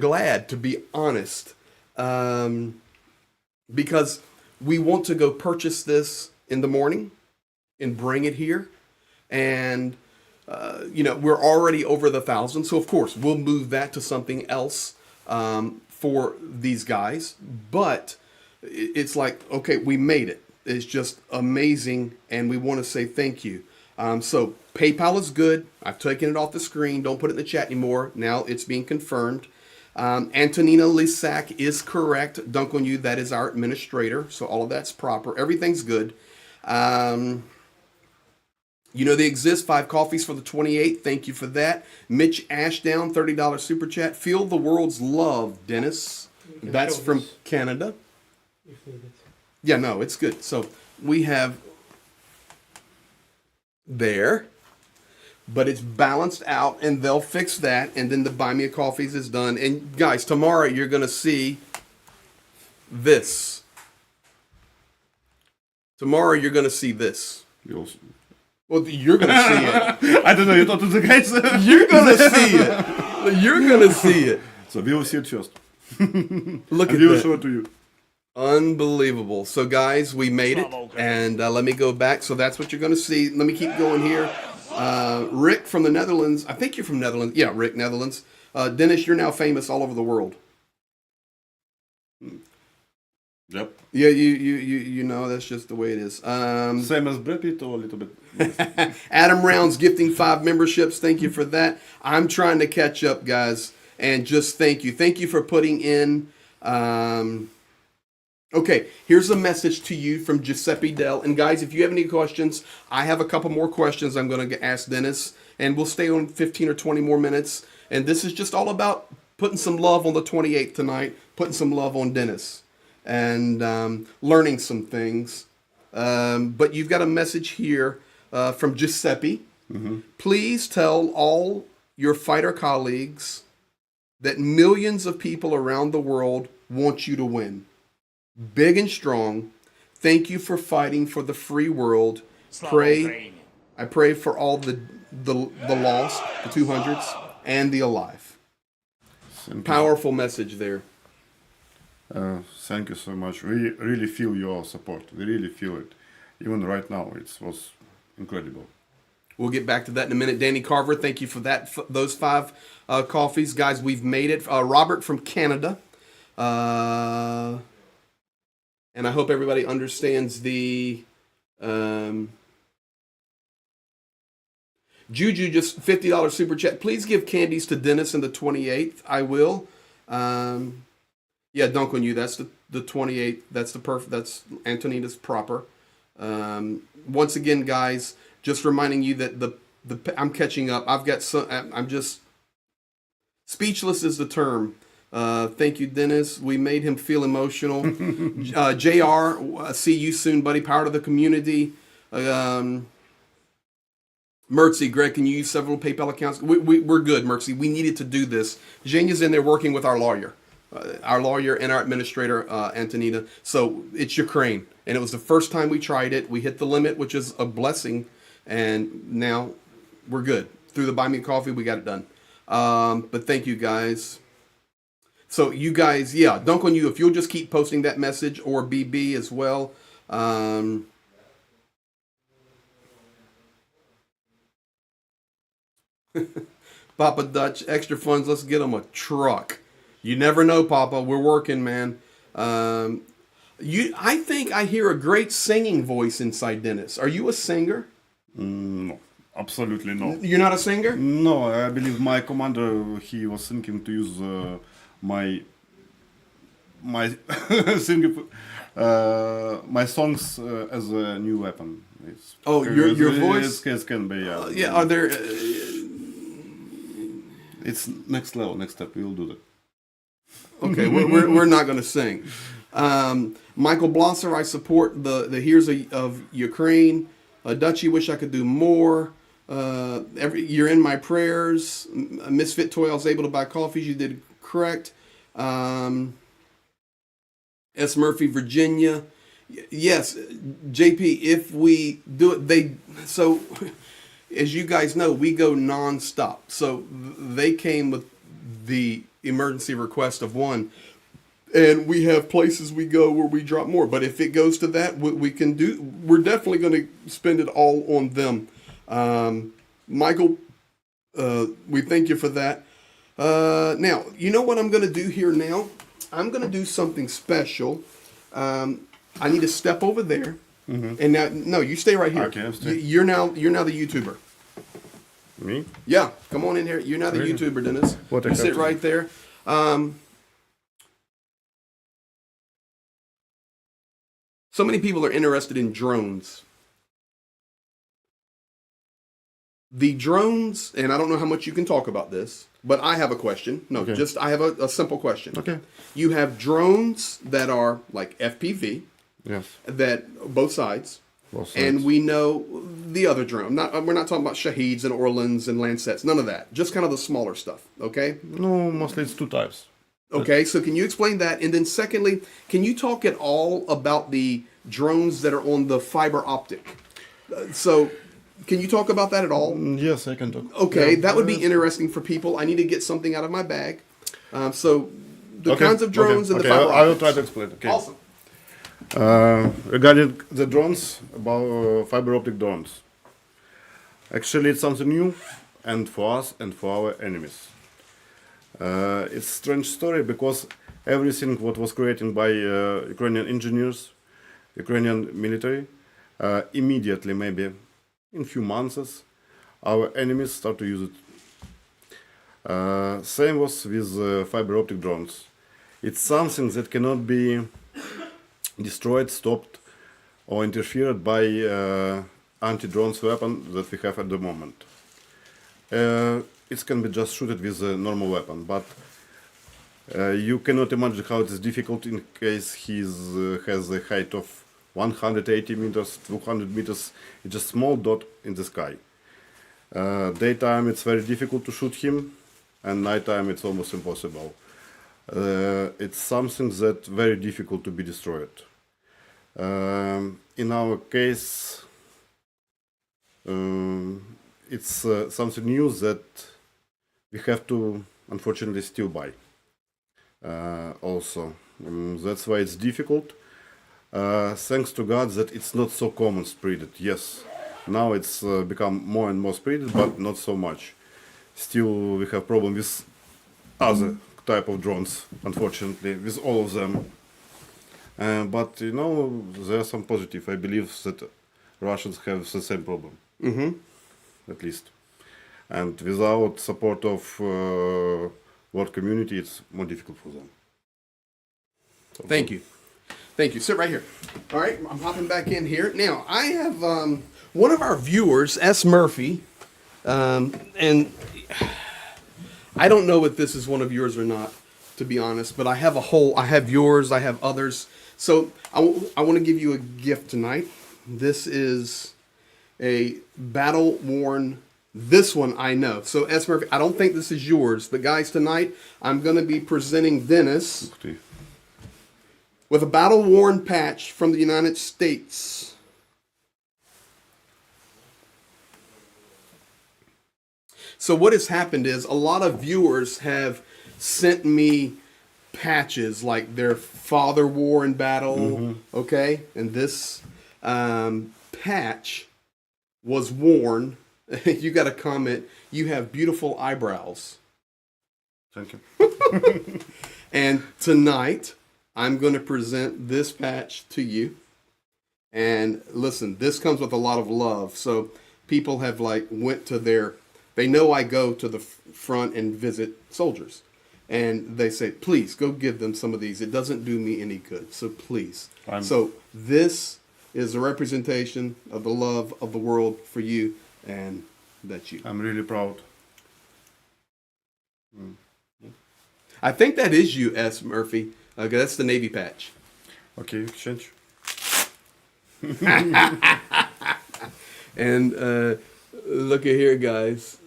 glad, to be honest, because we want to go purchase this in the morning and bring it here. And, we're already over the 1,000. So, of course, we'll move that to something else for these guys. But it's like, okay, we made it. It's just amazing. And we want to say thank you. So PayPal is good. I've taken it off the screen. Don't put it in the chat anymore. Now it's being confirmed. Antonina Lisak is correct. Dunk on you. That is our administrator. So all of that's proper. Everything's good. They exist. 5 coffees for the 28th. Thank you for that. Mitch Ashdown, $30 super chat. Feel the world's love, Dennis. That's from Canada. If needed. Yeah, no, it's good. So we have there, but it's balanced out, and they'll fix that, and then the Buy Me a Coffees is done. And guys, tomorrow you're going to see this. Tomorrow you're going to see this. Well, you're going to see it. I don't know, you thought of the guys. You're going to see it. You're going to see it. So we will see it first. Look at We will that. show it to you. Unbelievable. So, guys, we made it. And let me go back. So that's what you're going to see. Let me keep going here. Rick from the Netherlands. I think you're from Netherlands. Yeah, Rick, Netherlands. Dennis, you're now famous all over the world. Yep. Yeah, you know, that's just the way it is. Same as Brad Pitt or a little bit. Adam Rounds gifting 5 memberships. Thank you for that. I'm trying to catch up, guys, and just thank you. Thank you for putting in. Okay, here's a message to you from Giuseppe Dell. And guys, if you have any questions, I have a couple more questions I'm going to ask Dennis, and we'll stay on 15 or 20 more minutes. And this is just all about putting some love on the 28th tonight, putting some love on Dennis, and learning some things. But you've got a message here from Giuseppe. Mm-hmm. Please tell all your fighter colleagues that millions of people around the world want you to win. Big and strong. Thank you for fighting for the free world. I pray for all the lost, the 200s, and the alive. Powerful message there. Thank you so much. We really feel your support. We really feel it. Even right now, it was incredible. We'll get back to that in a minute. Danny Carver, thank you for that. Those 5 coffees. Guys, we've made it. Robert from Canada. And I hope everybody understands the... Juju, just $50 super chat. Please give candies to Dennis on the 28th. I will. Yeah, dunk on you. That's the 28th. That's the perfect. That's Antonina's proper. Once again, guys, just reminding you that the I'm catching up. I've got some. I'm just speechless is the term. Thank you, Dennis. We made him feel emotional. Jr. See you soon, buddy. Power to the community. Mertzy, Greg, can you use several PayPal accounts? We're good, Mertzy. We needed to do this. Zhenya's in there working with our lawyer and our administrator, Antonina. So it's Ukraine. And it was the first time we tried it. We hit the limit, which is a blessing. And now we're good. Through the Buy Me Coffee, we got it done. But thank you, guys. So you guys, yeah, dunk on you. If you'll just keep posting that message, or BB as well. Papa Dutch, extra funds. Let's get them a truck. You never know, Papa. We're working, man. I think I hear a great singing voice inside Dennis. Are you a singer? No, absolutely no. You're not a singer? No, I believe my commander, he was thinking to use my singing, my songs as a new weapon. Your voice? It can be, yeah. Yeah, are there... it's next level, next step. We will do that. Okay, we're not going to sing. Michael Blosser, I support the Here's of Ukraine. Dutchy, wish I could do more. You're in my prayers. Misfit Toy, I was able to buy coffees. You did correct. S. Murphy, Virginia. Yes, JP, if we do it, so as you guys know, we go nonstop. So they came with the emergency request of one, and we have places we go where we drop more. But if it goes to that, we can do. We're definitely going to spend it all on them. Michael, we thank you for that. Now, you know what I'm going to do here now? I'm going to do something special. I need to step over there. Mm-hmm. And now, no, you stay right here. Okay, you're now the YouTuber. Me? Yeah, come on in here. You're now the YouTuber, Dennis. What you sit right there. So many people are interested in drones. The drones, and I don't know how much you can talk about this, but I have a question. No, okay. I have a simple question. Okay. You have drones that are like FPV. Yes. That both sides. And we know the other drone. We're not talking about Shaheeds and Orlans and Lancets. None of that. Just kind of the smaller stuff. Okay? No, mostly it's two types. Okay, so can you explain that? And then secondly, can you talk at all about the drones that are on the fiber optic? So can you talk about that at all? Yes, I can talk. Okay, that would be interesting for people. I need to get something out of my bag. So the kinds of drones and the fiber optics. I will try to explain. Okay. Awesome. Regarding the drones, about fiber optic drones. Actually, it's something new, and for us and for our enemies. It's a strange story because everything what was created by Ukrainian engineers, Ukrainian military, immediately, maybe in few months, our enemies start to use it. Same was with fiber optic drones. It's something that cannot be destroyed, stopped, or interfered by anti-drones weapon that we have at the moment. It can be just shooted with a normal weapon, but you cannot imagine how it is difficult in case he has a height of 180 meters, 200 meters. It's just a small dot in the sky. Daytime it's very difficult to shoot him, and nighttime it's almost impossible. It's something that very difficult to be destroyed. In our case, it's something new that we have to unfortunately still buy. Also, that's why it's difficult. Thanks to God that it's not so common spreaded. Yes, now it's become more and more spreaded, but not so much. Still, we have problem with other type of drones, unfortunately, with all of them. But you know, there are some positive. I believe that Russians have the same problem, at least. And without support of world community, it's more difficult for them. Thank you. Thank you. Sit right here. All right, I'm hopping back in here. Now, I have one of our viewers, S. Murphy, and I don't know if this is one of yours or not, to be honest, but I have yours, I have others. So I want to give you a gift tonight. This is a battle-worn, this one I know. So S. Murphy, I don't think this is yours, but guys, tonight I'm going to be presenting Dennis with a battle-worn patch from the United States. So what has happened is a lot of viewers have sent me patches like their father wore in battle, okay? And this patch was worn. You got a comment. You have beautiful eyebrows. Thank you. And tonight, I'm going to present this patch to you. And listen, this comes with a lot of love. So people have went to they know I go to the front and visit soldiers. And they say, please, go give them some of these. It doesn't do me any good. So please. So this is a representation of the love of the world for you. And that's you. I'm really proud. I think that is you, S. Murphy. Okay, that's the Navy patch. Okay, exchange. And look at here, guys.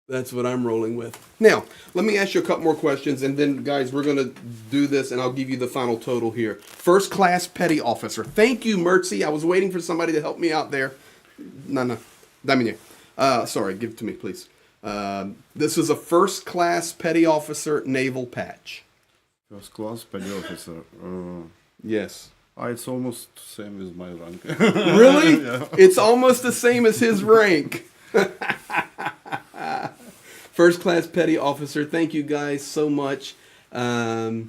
That's what I'm rolling with. Now, let me ask you a couple more questions, and then, guys, we're going to do this, and I'll give you the final total here. First class petty officer. Thank you, Mertzi. I was waiting for somebody to help me out there. No. Damien. Sorry, give it to me, please. This is a first class petty officer naval patch. First class petty officer. Yes. It's almost same as my rank. Really? Yeah. It's almost the same as his rank. First class petty officer. Thank you guys so much. Okay,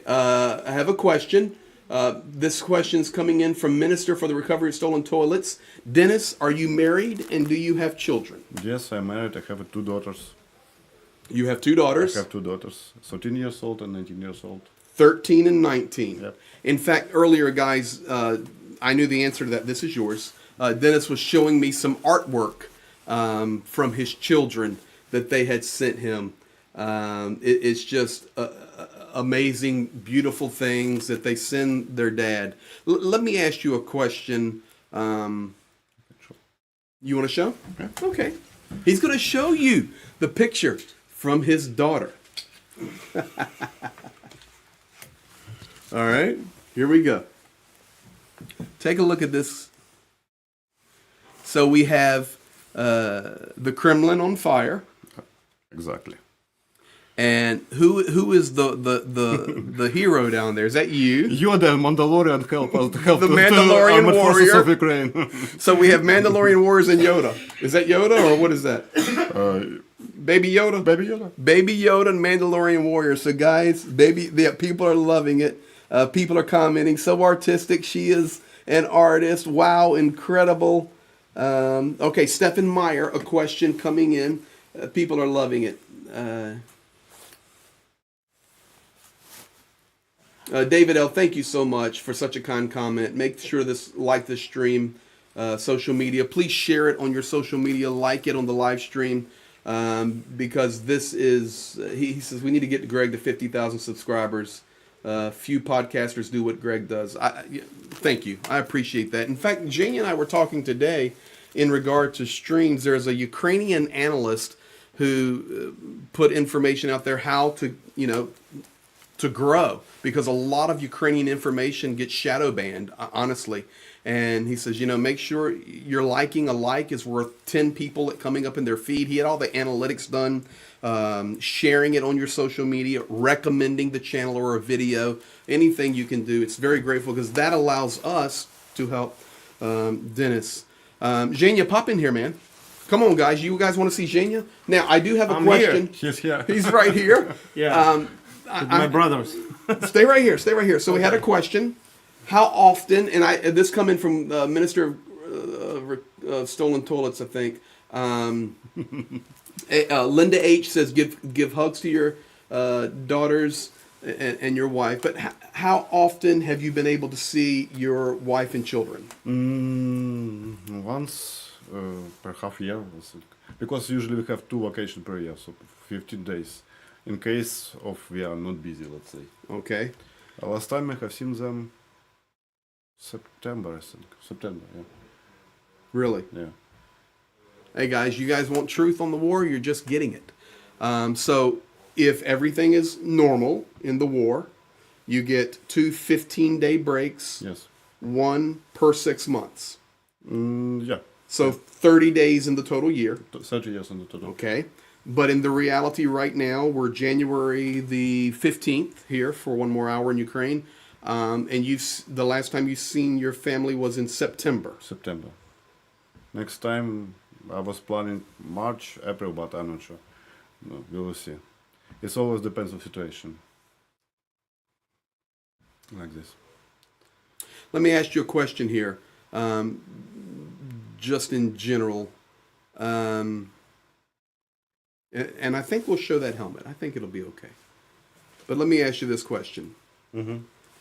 I have a question. This question's coming in from Minister for the Recovery of Stolen Toilets. Dennis, are you married and do you have children? Yes, I'm married. I have 2 daughters. You have 2 daughters? I have 2 daughters, 13 years old and 19 years old. 13 and 19. Yep. In fact, earlier, guys, I knew the answer to that. This is yours. Dennis was showing me some artwork from his children that they had sent him. It's just amazing, beautiful things that they send their dad. Let me ask you a question. You want to show? Okay. He's going to show you the picture from his daughter. All right, here we go. Take a look at this. So we have the Kremlin on fire. Exactly. And who is the hero down there? Is that you? You're the Mandalorian help us The Mandalorian armed forces warrior. of Ukraine. So we have Mandalorian warriors and Yoda. Is that Yoda or what is that? Baby Yoda? Baby Yoda. Baby Yoda and Mandalorian warrior. So guys, people are loving it. People are commenting. So artistic. She is an artist. Wow, incredible. Okay, Stephen Meyer, a question coming in. People are loving it. David L., thank you so much for such a kind comment. Make sure like this stream, social media. Please share it on your social media. Like it on the live stream because this is, he says, we need to get Greg to 50,000 subscribers. Few podcasters do what Greg does. Thank you. I appreciate that. In fact, Janie and I were talking today in regard to streams. There's a Ukrainian analyst who put information out there how to, to grow, because a lot of Ukrainian information gets shadow banned, honestly. And he says, make sure you're liking a like is worth 10 people coming up in their feed. He had all the analytics done, sharing it on your social media, recommending the channel or a video, anything you can do. It's very grateful because that allows us to help Dennis. Zhenya, pop in here, man. Come on, guys. You guys want to see Zhenya? Now, I do have a question. He's here. He's right here. Yeah. My brothers. Stay right here. Stay right here. So we had a question. How often, and this coming from Minister of Stolen Toilets, I think. Linda H says, give hugs to your daughters and your wife, but how often have you been able to see your wife and children? Once per half year, I think. Because usually we have 2 vacations per year, so 15 days. In case of we are not busy, let's say. Okay. Last time I have seen them September, I think. September, yeah. Really? Yeah. Hey guys, you guys want truth on the war? You're just getting it. So if everything is normal in the war, you get 2 15-day breaks, Yes. 1 per 6 months. Yeah. So 30 days in the total year. 30 years in the total. Okay. But in the reality right now, we're January the 15th here for one more hour in Ukraine. And the last time you've seen your family was in September. September. Next time I was planning March, April, but I'm not sure. No, we will see. It always depends on situation. Like this. Let me ask you a question here, just in general. And I think we'll show that helmet. I think it'll be okay. But let me ask you this question. Mm-hmm.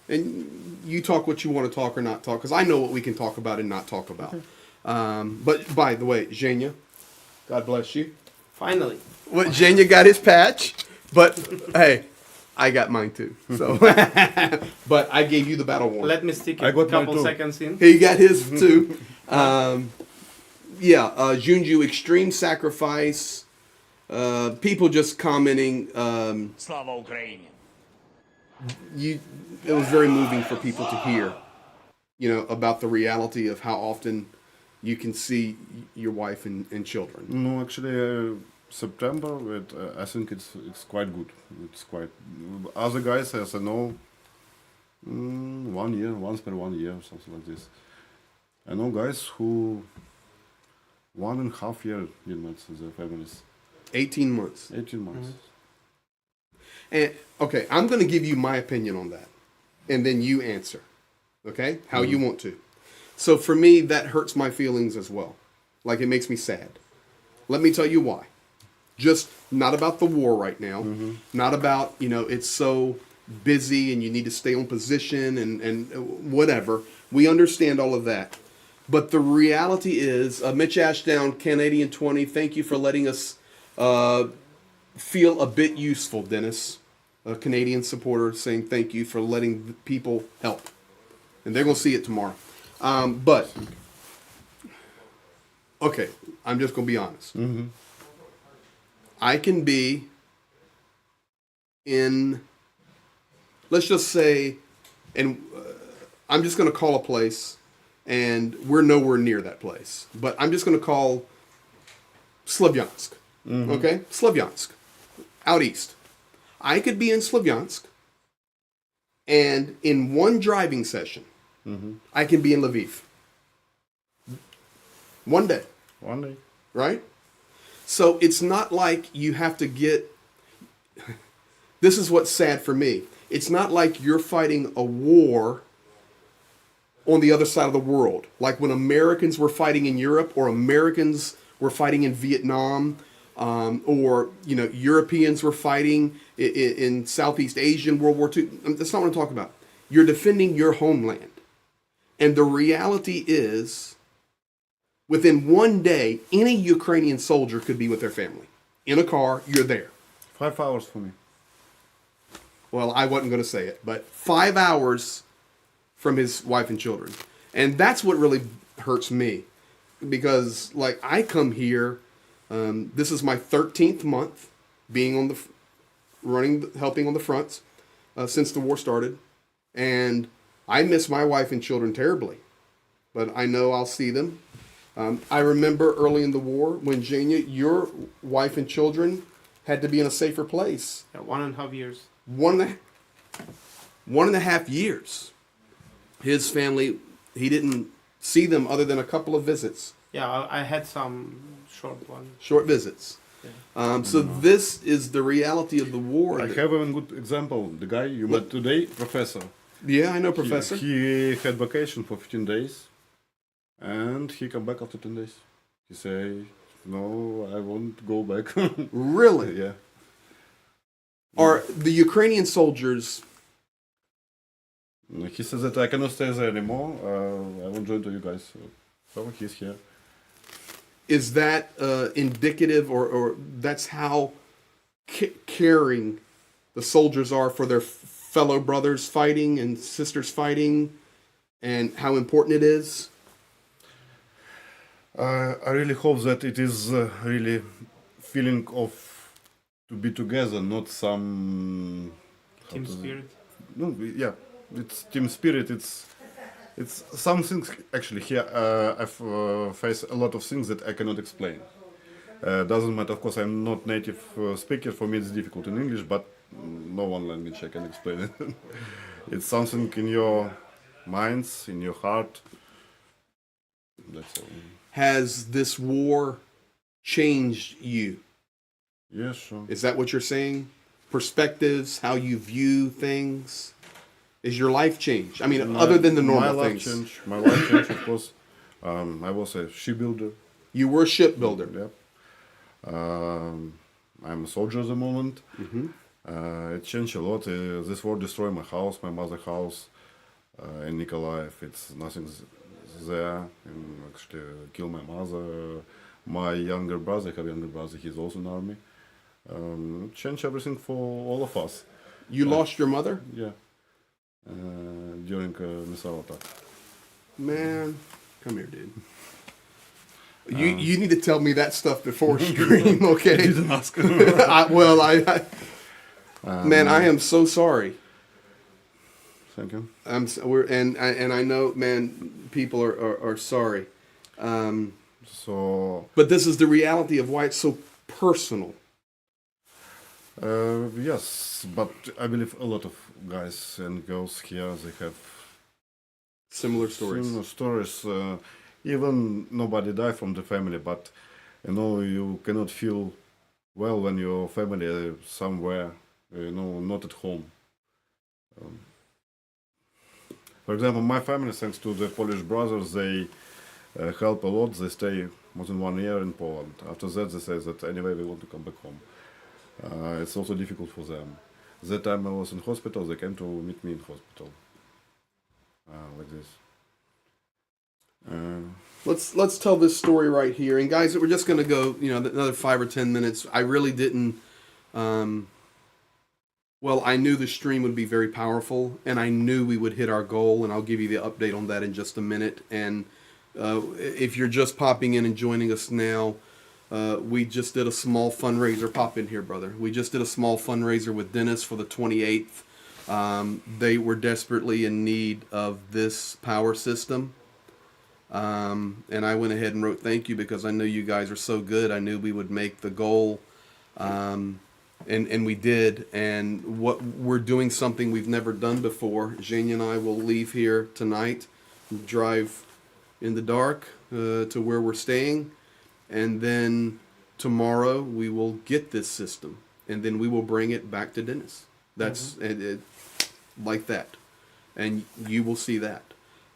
And you talk what you want to talk or not talk, because I know what we can talk about and not talk about. But by the way, Zhenya, God bless you. Finally. Well, Zhenya got his patch, but hey, I got mine too. So, but I gave you the battle warrant. Let me stick I a got mine couple too. seconds in. He got his too. Junju, extreme sacrifice. People just commenting. Slava Ukraine. It was very moving for people to hear, about the reality of how often you can see your wife and children. No, actually, September. I think it's quite good. It's quite. Other guys, as I know, 1 year, once per 1 year, something like this. I know guys who 1.5 year did not see their families. 18 months. 18 months. And okay, I'm going to give you my opinion on that, and then you answer, okay? How you want to. So for me, that hurts my feelings as well. Like, it makes me sad. Let me tell you why. Just not about the war right now. Not about, it's so busy and you need to stay on position and whatever. We understand all of that. But the reality is, Mitch Ashdown, Canadian 20, thank you for letting us feel a bit useful, Dennis. A Canadian supporter saying thank you for letting the people help. And they're going to see it tomorrow. But, okay, I'm just going to be honest. I can be in, let's just say, and I'm just going to call a place, and we're nowhere near that place. But I'm just going to call Slavyansk. Okay? Slavyansk. Out east. I could be in Slavyansk, and in one driving session, I can be in Lviv. One day. 1 day. Right? So it's not like you have to get... This is what's sad for me. It's not like you're fighting a war on the other side of the world. Like when Americans were fighting in Europe, or Americans were fighting in Vietnam, or Europeans were fighting in Southeast Asia in World War II. That's not what I'm talking about. You're defending your homeland. And the reality is, within one day, any Ukrainian soldier could be with their family. In a car, you're there. 5 hours for me. Well, I wasn't going to say it, but 5 hours from his wife and children. And that's what really hurts me. Because, I come here, this is my 13th month being on helping on the fronts since the war started. And I miss my wife and children terribly. But I know I'll see them. I remember early in the war when, Zhenya, your wife and children had to be in a safer place. Yeah, 1.5 years. 1.5 years. His family, he didn't see them other than a couple of visits. Yeah, I had some short ones. Short visits. Yeah. So this is the reality of the war. I have a good example. The guy you met today, professor. Yeah, I know, Professor. He had vacation for 15 days, and he come back after 10 days. He say, "No, I won't go back." Really? Yeah. Are the Ukrainian soldiers? He says that I cannot stay there anymore. I will join to you guys. So he's here. Is that indicative, or that's how caring the soldiers are for their fellow brothers fighting and sisters fighting, and how important it is? I really hope that it is really feeling of to be together, not some Team spirit. No, yeah, it's team spirit. It's some things actually here. I've faced a lot of things that I cannot explain. Doesn't matter. Of course, I'm not native speaker. For me, it's difficult in English, but no one language I can explain it. It's something in your minds, in your heart. That's all. Has this war changed you? Yeah, sure. Is that what you're saying? Perspectives, how you view things? Is your life changed? I mean, other than the normal things. My life changed, of course. I was a shipbuilder. You were a shipbuilder. Yeah. I'm a soldier at the moment. It changed a lot. This war destroyed my house, my mother's house in Nikolaev. It's nothing's there. And actually killed my mother. My younger brother, I have a younger brother, he's also in the army. Changed everything for all of us. You lost your mother? Yeah. During missile attack. Man, come here, dude. You need to tell me that stuff before stream, okay? Didn't ask. Man, I am so sorry. Thank you. And I know, man, people are sorry. So But this is the reality of why it's so personal. yes, but I believe a lot of guys and girls here, they have Similar stories. similar stories. Even nobody died from the family, but you cannot feel well when your family is somewhere, not at home. For example, my family, thanks to the Polish brothers, they help a lot. They stay more than 1 year in Poland. After that, they say that anyway we want to come back home. It's also difficult for them. That time I was in hospital, they came to meet me in hospital. Like this. Let's tell this story right here. And guys, we're just going to go, another 5 or 10 minutes. I really didn't. I knew the stream would be very powerful, and I knew we would hit our goal, and I'll give you the update on that in just a minute. And if you're just popping in and joining us now, we just did a small fundraiser. Pop in here, brother. We just did a small fundraiser with Dennis for the 28th. They were desperately in need of this power system. And I went ahead and wrote thank you because I knew you guys are so good. I knew we would make the goal. And we did. And we're doing something we've never done before. Zhenya and I will leave here tonight, drive in the dark to where we're staying. And then tomorrow we will get this system. And then we will bring it back to Dennis. That's like that. And you will see that.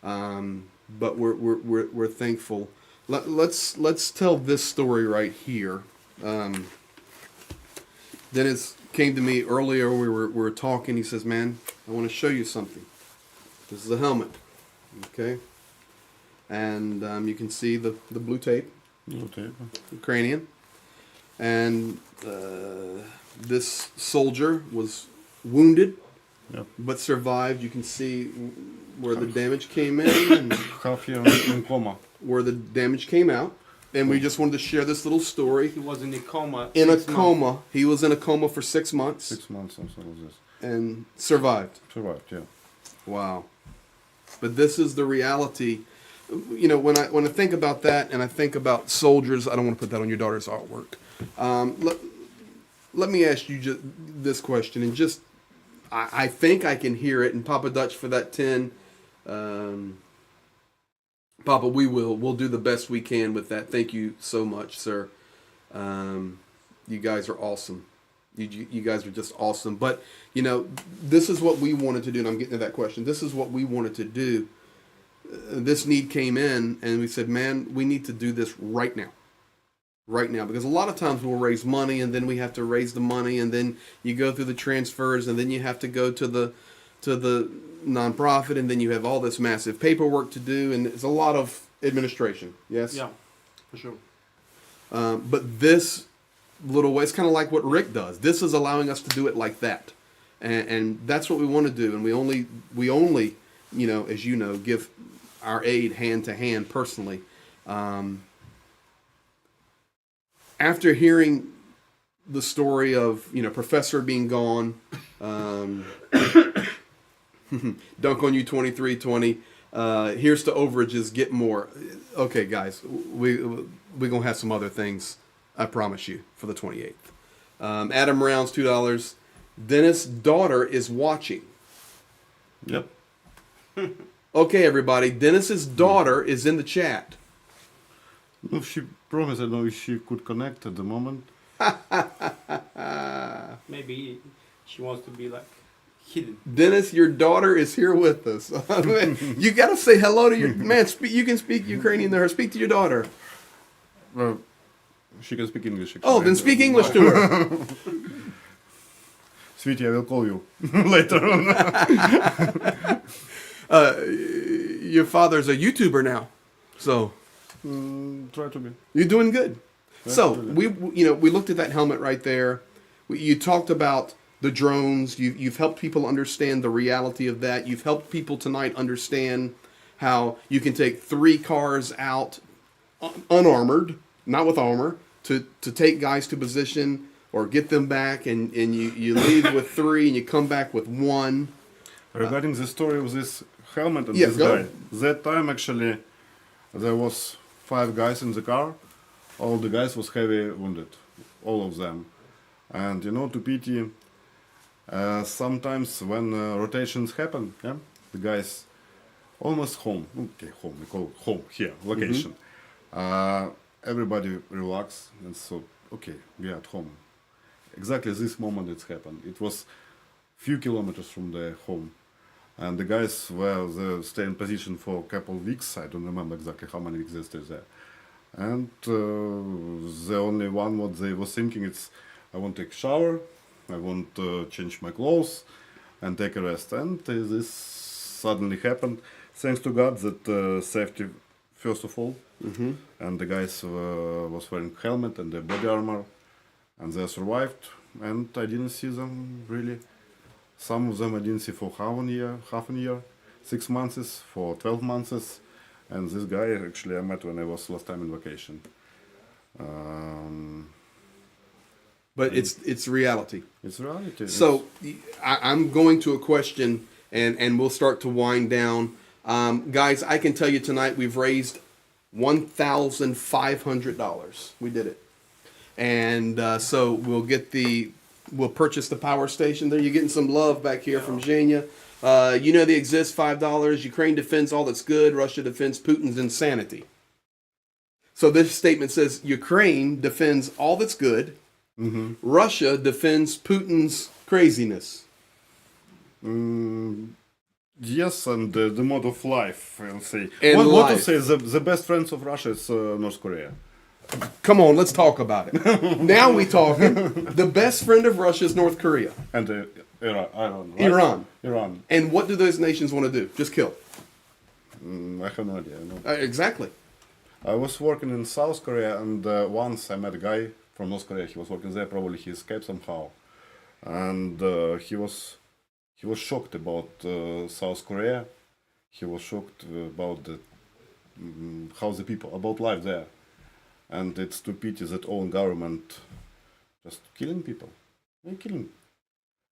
But we're thankful. Let's tell this story right here. Dennis came to me earlier. We were talking. He says, "Man, I want to show you something. This is a helmet, okay? And you can see the blue tape, Ukrainian. And this soldier was wounded, but survived. You can see where the damage came in, and Half year in coma. where the damage came out. And we just wanted to share this little story. He was in a coma. In a coma. He was in a coma for 6 months. 6 months, something like this. And survived. Survived, yeah. Wow. But this is the reality. When I think about that, and I think about soldiers, I don't want to put that on your daughter's artwork. Let me ask you just this question, and just I think I can hear it. And Papa Dutch for that 10. Papa, we'll do the best we can with that. Thank you so much, sir. You guys are awesome. You guys are just awesome. But this is what we wanted to do, and I'm getting to that question. This is what we wanted to do. This need came in, and we said, man, we need to do this right now. right now, because a lot of times we'll raise money and then we have to raise the money and then you go through the transfers and then you have to go to the nonprofit and then you have all this massive paperwork to do and it's a lot of administration. Yes. Yeah, for sure. But this little way, it's kind of like what Rick does. This is allowing us to do it like that, and that's what we want to do. And we only, you know, as you know, give our aid hand to hand personally. After hearing the story of, you know, Professor being gone, dunk on you 23-20. Here's to overages, get more. Okay, guys, we're gonna have some other things. I promise you for the 28th. Adam Rounds $2. Dennis' daughter is watching. Yep. Okay, everybody. Dennis's daughter is in the chat. No, she promised. I don't know if she could connect at the moment. Maybe she wants to be like hidden. Dennis, your daughter is here with us. You gotta say hello to your man. You can speak Ukrainian to her. Speak to your daughter. She can speak English. Oh, then speak English to her. Sweetie, I will call you later on. Your father's a YouTuber now, so Try to be. you're doing good. So we looked at that helmet right there. You talked about the drones. You've helped people understand the reality of that. You've helped people tonight understand how you can take 3 cars out unarmored, not with armor, to take guys to position or get them back, and you leave with 3 and you come back with 1. Regarding the story of this helmet and Yeah, this go. guy, that time actually there was 5 guys in the car. All the guys was heavy wounded, all of them. And you know, to pity, sometimes when rotations happen, yeah, the guys almost home. Okay, home. We call it home here, location. Everybody relax and so okay, we are at home. Exactly this moment it's happened. It was few kilometers from the home, and the guys were stay in position for a couple of weeks. I don't remember exactly how many weeks they stayed there. And the only one what they was thinking it's, I want to take a shower, I want to change my clothes and take a rest. And this suddenly happened. Thanks to God that safety first of all. And the guys was wearing helmet and the body armor, and they survived. And I didn't see them really. Some of them I didn't see for half a year, 6 months, for 12 months. And this guy actually I met when I was last time in vacation. But it's reality. It's reality. So I'm going to a question, and we'll start to wind down. Guys, I can tell you tonight we've raised $1,500. We did it. And so we'll purchase the power station there. You're getting some love back here from Zhenya. You know they exist, $5. Ukraine defends all that's good. Russia defends Putin's insanity. So this statement says Ukraine defends all that's good. Russia defends Putin's craziness. Yes, and the mode of life, I'll say. And What to life. say, the best friends of Russia is North Korea. Come on, let's talk about it. Now we talking. The best friend of Russia is North Korea. And Iran, right? Iran. Iran. And what do those nations want to do? Just kill. I have no idea. No. Exactly. I was working in South Korea, and once I met a guy from North Korea. He was working there. Probably he escaped somehow, and he was shocked about South Korea. He was shocked about how the people about life there, and it's too pity that own government just killing people. They're killing,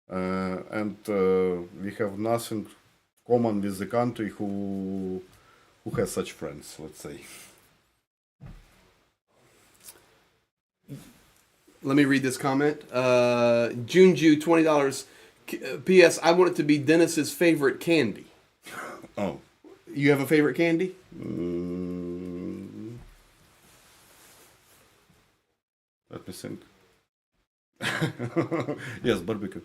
and we have nothing common with the country who has such friends. Let's say. Let me read this comment. Junju, $20. P.S. I want it to be Dennis's favorite candy. Oh. You have a favorite candy? Let me think. Yes, barbecue.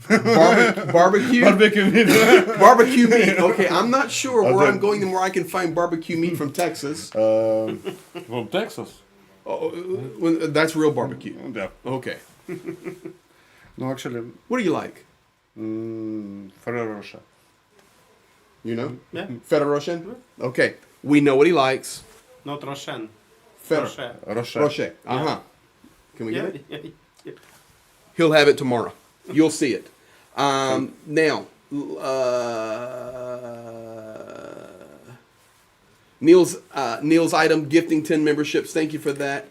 Barbecue? Barbecue meat. Barbecue meat. Okay, I'm not sure where I'm going and where I can find barbecue meat from Texas. From Texas. Oh, that's real barbecue. Yeah. Okay. No, actually, What do you like? Ferrero Rocher. You know? Yeah. Ferrero Rocher? Okay. We know what he likes. Not Roshan. Ferrero Rocher. Rocher. Uh-huh. Can we Yeah, get it? yeah, yeah. He'll have it tomorrow. You'll see it. Now, Neil's item gifting 10 memberships. Thank you for that.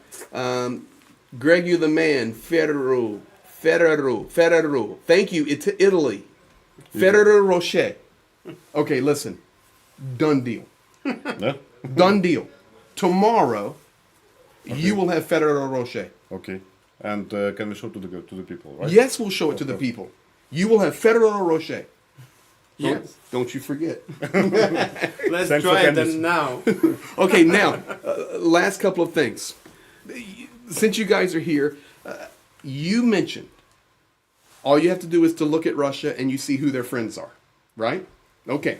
Greg, you the man. Ferrero. Thank you. It's Italy. Ferrero Rocher. Okay, listen. Done deal. Yeah? Done deal. Tomorrow, you will have Ferrero Rocher. Okay. And can we show to the people, right? Yes, we'll show it to the people. You will have Ferrero Rocher. Yes. Don't you forget. Let's Thanks for try candies. them now. Okay, now, last couple of things. Since you guys are here, you mentioned all you have to do is to look at Russia and you see who their friends are, right? Okay.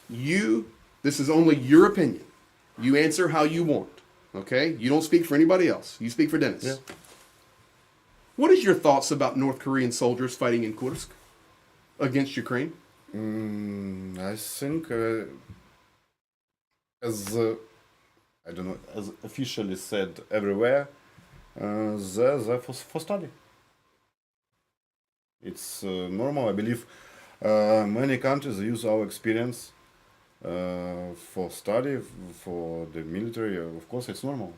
This is only your opinion. You answer how you want, okay? You don't speak for anybody else. You speak for Dennis. Yeah. What is your thoughts about North Korean soldiers fighting in Kursk against Ukraine? I think, as I don't know, as officially said everywhere, they're there for study. It's normal. I believe many countries use our experience for study, for the military. Of course, it's normal,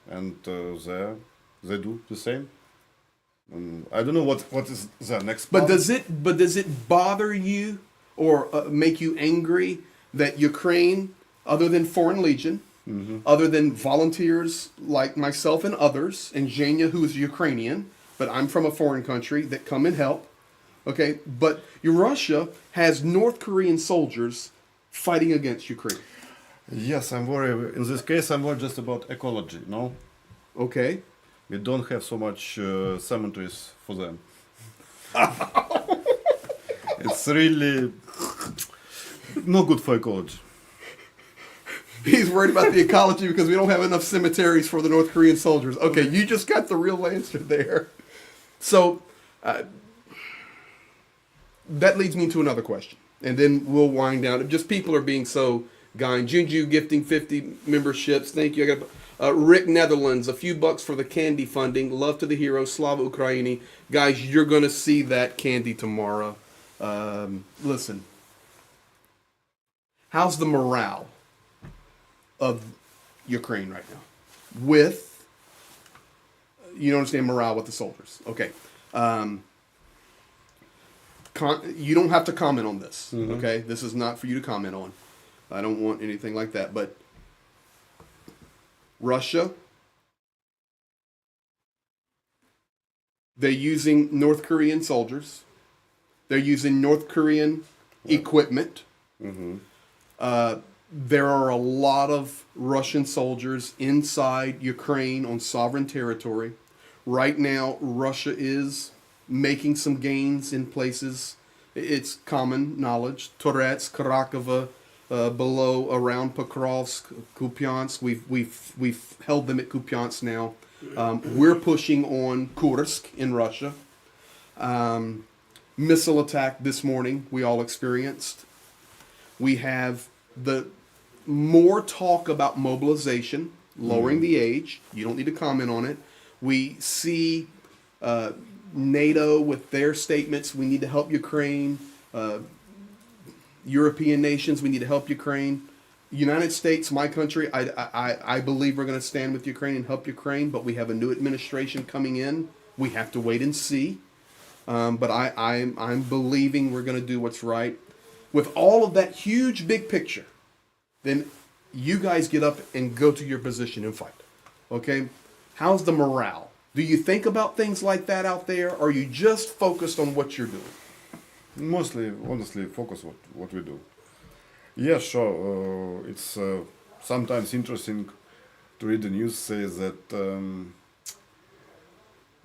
and they do the same. I don't know what is the next. But part. does it bother you or make you angry that Ukraine, other than Foreign Legion, other than volunteers like myself and others, and Zhenya, who is Ukrainian, but I'm from a foreign country, that come and help, okay? But Russia has North Korean soldiers fighting against Ukraine. Yes, I'm worried. In this case, I'm worried just about ecology. No, Okay? we don't have so much cemeteries for them. It's really not good for ecology. He's worried about the ecology because we don't have enough cemeteries for the North Korean soldiers. Okay, you just got the real answer there. So, that leads me to another question. And then we'll wind down. Just people are being so kind. Junju gifting 50 memberships. Thank you. I got Rick Netherlands, a few bucks for the candy funding. Love to the heroes. Slava Ukraini. Guys, you're going to see that candy tomorrow. Listen. How's the morale of Ukraine right now? With, you don't understand morale with the soldiers. Okay. You don't have to comment on this, okay? This is not for you to comment on. I don't want anything like that. But Russia, they're using North Korean soldiers. They're using North Korean equipment. There are a lot of Russian soldiers inside Ukraine on sovereign territory. Right now, Russia is making some gains in places. It's common knowledge. Torets, Kharkova, below around Pokrovsk, Kupiansk. We've held them at Kupiansk now. We're pushing on Kursk in Russia. Missile attack this morning we all experienced. We have the more talk about mobilization, lowering the age. You don't need to comment on it. We see NATO with their statements. We need to help Ukraine. European nations, we need to help Ukraine. United States, my country, I believe we're going to stand with Ukraine and help Ukraine, but we have a new administration coming in. We have to wait and see. But I'm believing we're going to do what's right. With all of that huge big picture, then you guys get up and go to your position and fight. Okay? How's the morale? Do you think about things like that out there, or are you just focused on what you're doing? Mostly, honestly, focus what we do. Yeah, sure. It's sometimes interesting to read the news says that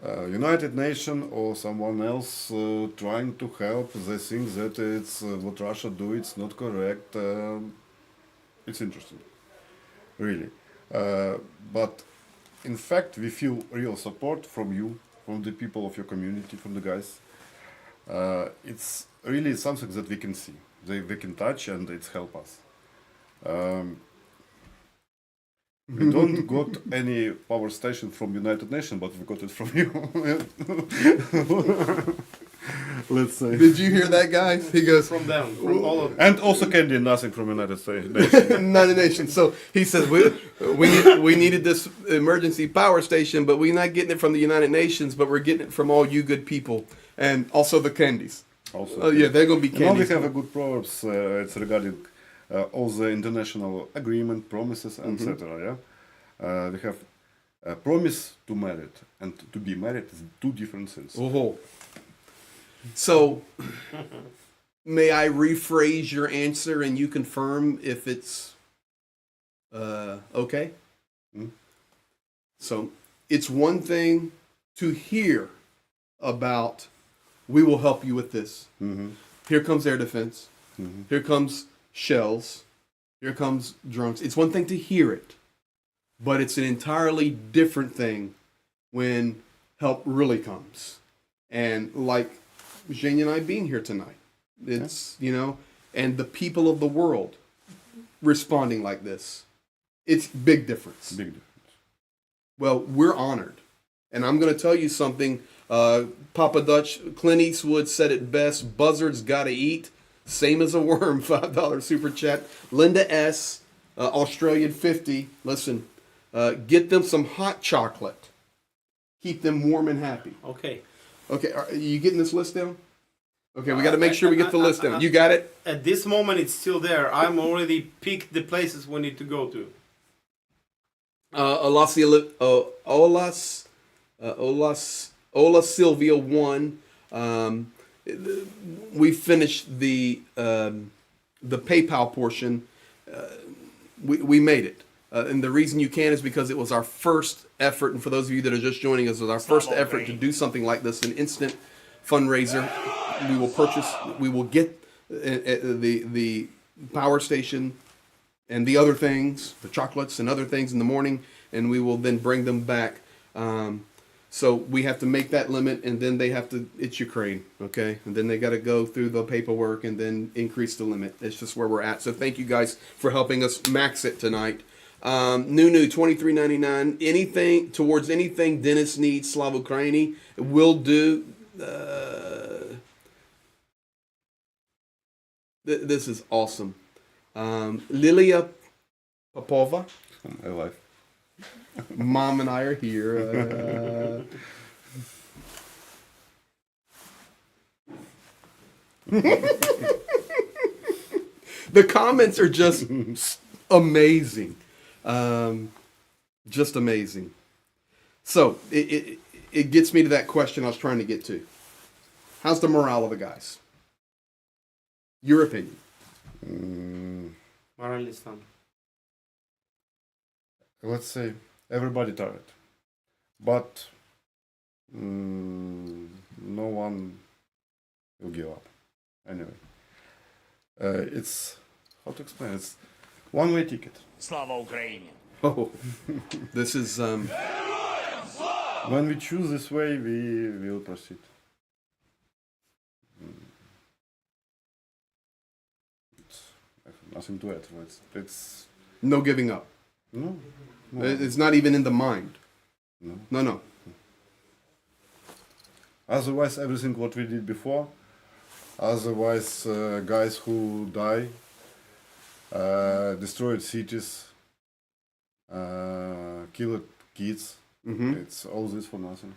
United Nations or someone else trying to help. They think that it's what Russia do. It's not correct. It's interesting, really. But in fact, we feel real support from you, from the people of your community, from the guys. It's really something that we can see, we can touch, and it's help us. We don't got any power station from United Nations, but we got it from you. Let's say. Did you hear that, guys? He goes, From them, from all of And also candy, nothing from United States. United Nations. So he says we needed this emergency power station, but we're not getting it from the United Nations, but we're getting it from all you good people, and also the candies. Also, Oh yeah, they're gonna be now we candies. have a good proverbs. It's regarding all the international agreement, promises, etc. Yeah, we have a promise to marry and to be married is two different things. Oh. So, may I rephrase your answer and you confirm if it's okay? So, it's one thing to hear about, we will help you with this. Here comes air defense. Here comes shells. Here comes drunks. It's one thing to hear it, but it's an entirely different thing when help really comes. And like Zhenya and I being here tonight, it's, you know, and the people of the world responding like this, it's big difference. Big difference. Well, we're honored. And I'm going to tell you something. Papa Dutch, Clint Eastwood said it best, buzzards got to eat, same as a worm, $5 super chat. Linda S., Australian 50, listen, get them some hot chocolate. Keep them warm and happy. Okay. Okay, are you getting this list down? Okay, we got to make sure we get the list down. You got it? At this moment, it's still there. I'm already picked the places we need to go to. Ola Sylvia 1. We finished the PayPal portion. We made it. And the reason you can is because it was our first effort, and for those of you that are just joining us, it was our first effort to do something like this, an instant fundraiser. We will get the power station and the other things, the chocolates and other things in the morning, and we will then bring them back. So we have to make that limit, and then they have to, it's Ukraine, okay? And then they got to go through the paperwork and then increase the limit. It's just where we're at. So thank you guys for helping us max it tonight. New $23.99. Anything towards anything Dennis needs, Slava Ukraini will do. This is awesome. Lilia Popova. My life. Mom and I are here. The comments are just amazing. Just amazing. So it gets me to that question I was trying to get to. How's the morale of the guys? Your opinion. Morale is fun. Let's say everybody tired, but no one will give up. Anyway, it's how to explain. It's one-way ticket. Slava Ukraini. Oh, this is When we choose this way, we will proceed. I have nothing to add. It's no giving up. no. It's not even in the mind. No. No. Otherwise, everything what we did before. Otherwise, guys who die, destroyed cities, killed kids. It's all this for nothing.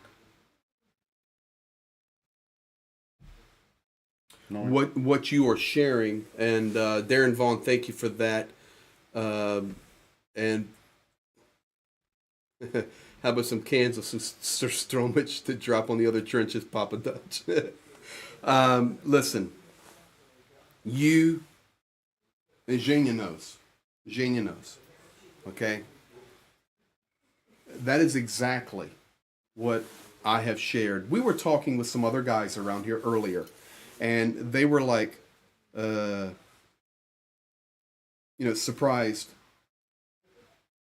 No. What you are sharing, and Darren Vaughn, thank you for that. And how about some cans of Stromich to drop on the other trenches, Papa Dutch? Listen, you, and Zhenya knows. Zhenya knows. Okay? That is exactly what I have shared. We were talking with some other guys around here earlier, and they were like, surprised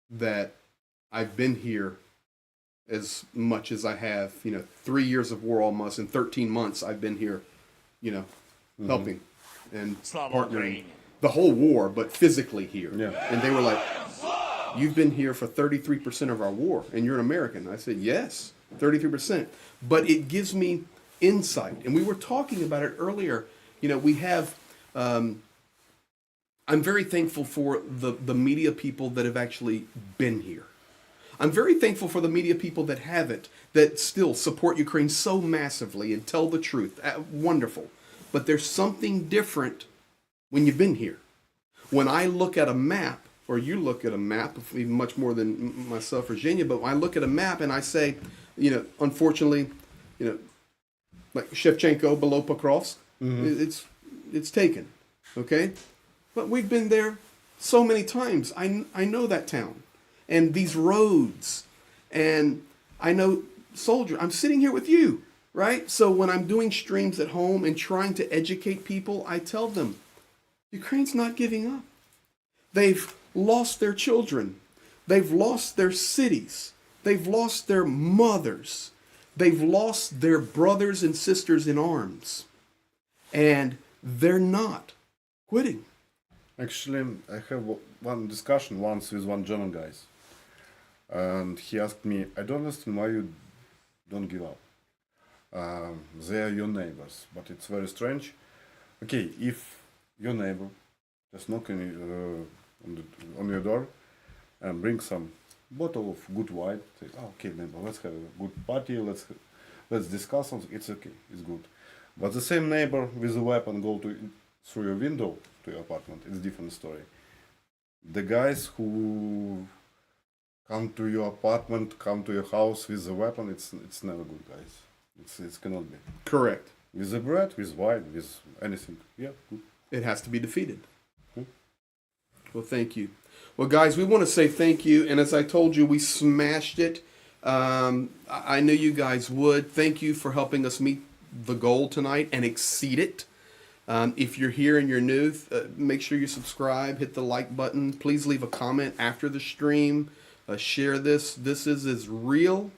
that I've been here as much as I have. 3 years of war almost, in 13 months I've been here, helping and Slava partnering Ukraine. the whole war, but physically here. Yeah. And they were like, "You've been here for 33% of our war, and you're an American." I said, "Yes, 33%." But it gives me insight, and we were talking about it earlier. We have. I'm very thankful for the media people that have actually been here. I'm very thankful for the media people that haven't, that still support Ukraine so massively and tell the truth. Wonderful. But there's something different when you've been here. When I look at a map, or you look at a map, even much more than myself or Virginia, but when I look at a map and I say, unfortunately, like Shevchenko below Pokrovsk, it's taken, okay? But we've been there so many times. I know that town and these roads, and I know soldiers. I'm sitting here with you, right? So when I'm doing streams at home and trying to educate people, I tell them, Ukraine's not giving up. They've lost their children. They've lost their cities. They've lost their mothers. They've lost their brothers and sisters in arms. And they're not quitting. Actually, I have one discussion once with one German guy, and he asked me, "I don't understand why you don't give up. They are your neighbors, but it's very strange. Okay, if your neighbor just knock on your door and bring some bottle of good wine, say, oh, okay, neighbor, let's have a good party, let's discuss something. It's okay, it's good. But the same neighbor with a weapon go through your window to your apartment, it's a different story. The guys who come to your apartment, come to your house with a weapon, it's never good, guys. It cannot be. Correct. With the bread, with wine, with anything, yeah, good. It has to be defeated. Well, thank you. Well, guys, we want to say thank you. And as I told you, we smashed it. I knew you guys would. Thank you for helping us meet the goal tonight and exceed it. If you're here and you're new, make sure you subscribe, hit the like button. Please leave a comment after the stream. Share this. This is as real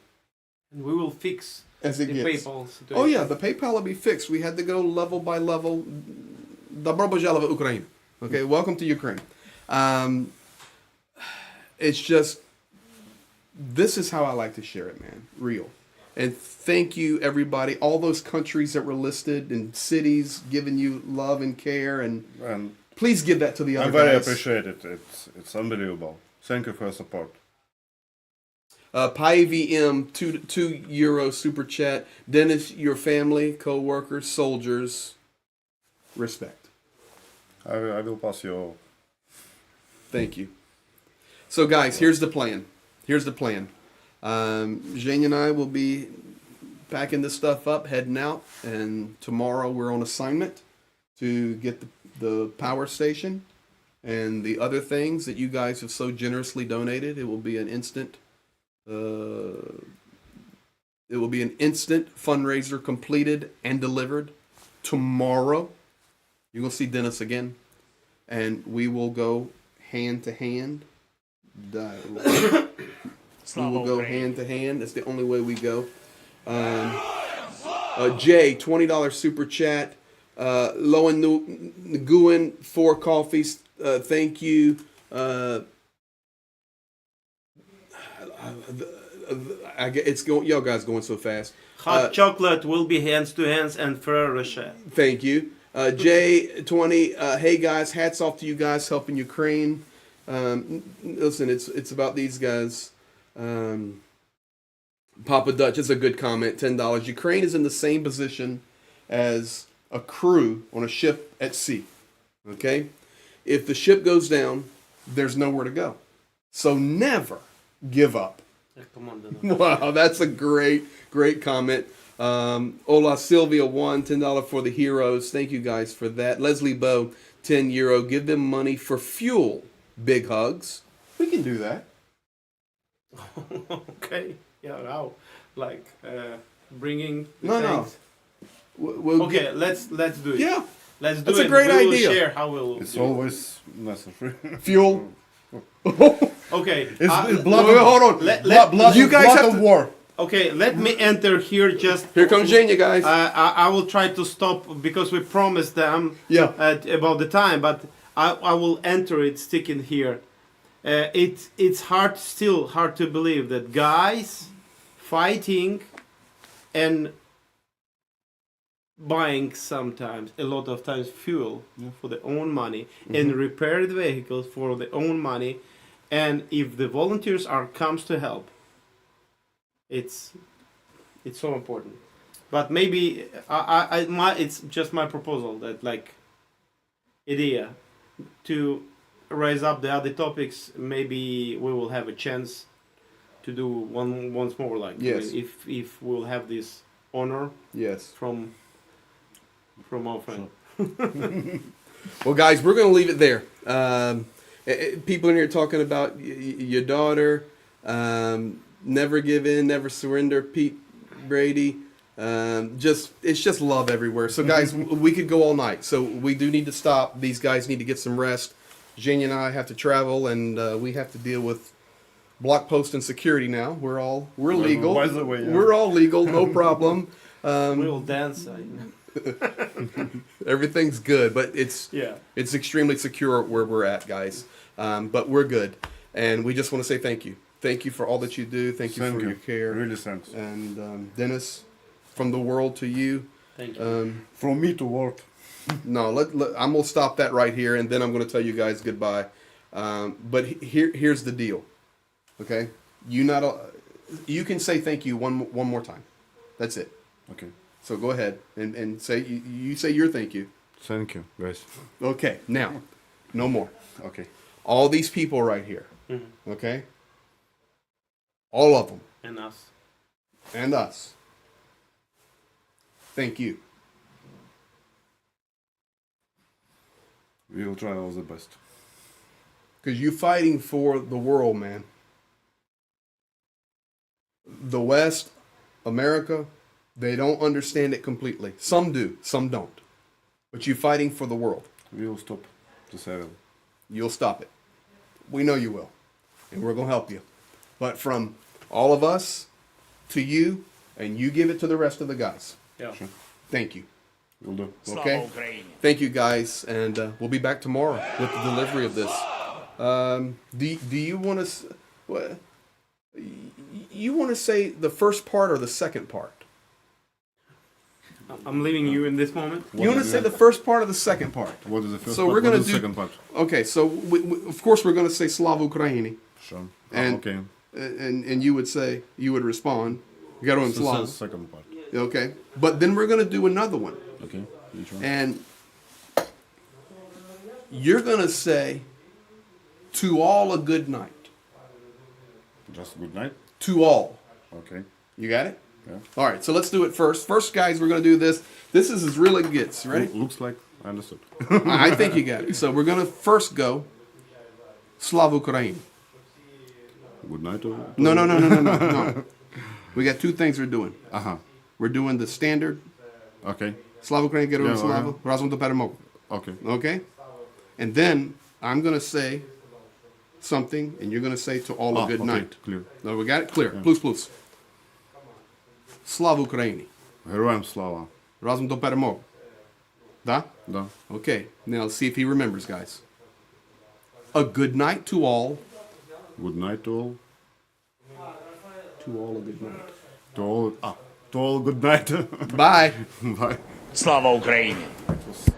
And we will fix as it the gets. PayPal situation. Oh, yeah, the PayPal will be fixed. We had to go level by level. Добро пожаловать в Ukraine. Okay, welcome to Ukraine. It's just, this is how I like to share it, man. Real. And thank you, everybody. All those countries that were listed and cities giving you love and care. And please give that to the other I very guys. appreciate it. It's unbelievable. Thank you for your support. PyVM, €2 super chat. Dennis, your family, co-workers, soldiers, respect. I will pass you. Thank you. So, guys, here's the plan. Zhenya and I will be packing this stuff up, heading out, and tomorrow we're on assignment to get the power station and the other things that you guys have so generously donated. It will be an instant. It will be an instant fundraiser completed and delivered tomorrow. You're gonna see Dennis again, and we will go hand to hand. We will go hand to hand. That's the only way we go. Jay, $20 super chat. Loan Nguyen, 4 coffees. Thank you. It's going. Y'all guys going so fast. Hot chocolate will be hands to hands and Ferrero Rocher. Thank you. J20, hey guys, hats off to you guys helping Ukraine. Listen, it's about these guys. Papa Dutch, it's a good comment, $10. Ukraine is in the same position as a crew on a ship at sea. Okay? If the ship goes down, there's nowhere to go. So never give up. Wow, that's a great comment. Ola Sylvia won $10 for the heroes. Thank you guys for that. Leslie Bow, €10. Give them money for fuel. Big hugs. We can do that. Okay. Yeah. Now, like bringing. No. Okay. Let's do it. Yeah. Let's do That's it. a great we will idea. Share how we'll. It's always necessary. Fuel. Okay. It's blood. Hold on. Blood you guys blood have of to, war. Okay, let me enter here just. Here comes Zhenya, guys. I will try to stop because we promised them Yeah. about the time, but I will enter it, stick in here. It's still hard to believe that guys fighting and buying sometimes a lot of times fuel for their own money and repair the vehicles for their own money, and if the volunteers comes to help, it's so important. But maybe it's just my proposal that like idea to raise up the other topics. Maybe we will have a chance to do once more. Like Yes. if we'll have this honor Yes. from our friend. Well, guys, we're going to leave it there. People in here talking about your daughter, never give in, never surrender, Pete Brady. It's just love everywhere. So, guys, we could go all night. So we do need to stop. These guys need to get some rest. Zhenya and I have to travel, and we have to deal with block post and security now. We're legal. By the way, yeah. We're all legal, no problem. We will dance. Everything's good, but it's Yeah. it's extremely secure where we're at, guys. But we're good, and we just want to say thank you. Thank you for all that you do. Thank you for your care. Really thanks. And Dennis, from the world to you. Thank you. From me to world. No, I'm gonna stop that right here, and then I'm gonna tell you guys goodbye. But here's the deal, okay? You can say thank you one more time. That's it. Okay. So go ahead and say you say your thank you. Thank you, guys. Okay, now, no more. Okay. All these people right here, okay? All of them, And us. and us. Thank you. We will try all the best. Because you're fighting for the world, man. The West, America, they don't understand it completely. Some do, some don't. But you're fighting for the world. We will stop this evil. You'll stop it. We know you will. And we're going to help you. But from all of us to you, and you give it to the rest of the guys. Yeah. Sure. Thank you. We'll do. Slava Okay. Ukraine. Thank you, guys. And we'll be back tomorrow with the delivery of this. Do you want to... You want to say the first part or the second part? I'm leaving you in this moment. You want to say the first part or the second part? What is the first So part? we're gonna What is the do- second part? Okay, so of course we're going to say Slava Ukraini. Sure. And, Okay. and you would respond, Geroim This Slava. is second part. Okay, but then we're going to do another one. Okay. Which one? And you're going to say, to all a good night. Just good night. To all. Okay. You got it? Yeah. All right, so let's do it first. First, guys, we're going to do this. This is as real as it gets. Ready? Looks like I understood. I think you got it. So we're going to first go Slava Ukraine. Good night. No. We got two things we're doing. Uh-huh. We're doing the standard Okay. Slava Ukraine, Geroim Yeah, Slava, okay. Razum do Peremog. Okay. Okay? And then I'm going to say something, and you're going to say to all a good okay. night. Clear. No, we got it? Clear. Plus. Slava Ukraini. Героям слава. Razum do Peremog. Da? Да. Okay. Now let's see if he remembers, guys. A good night to all. Good night to all. To all a good night. To all good night. Bye. Bye. Slava Ukraini. It was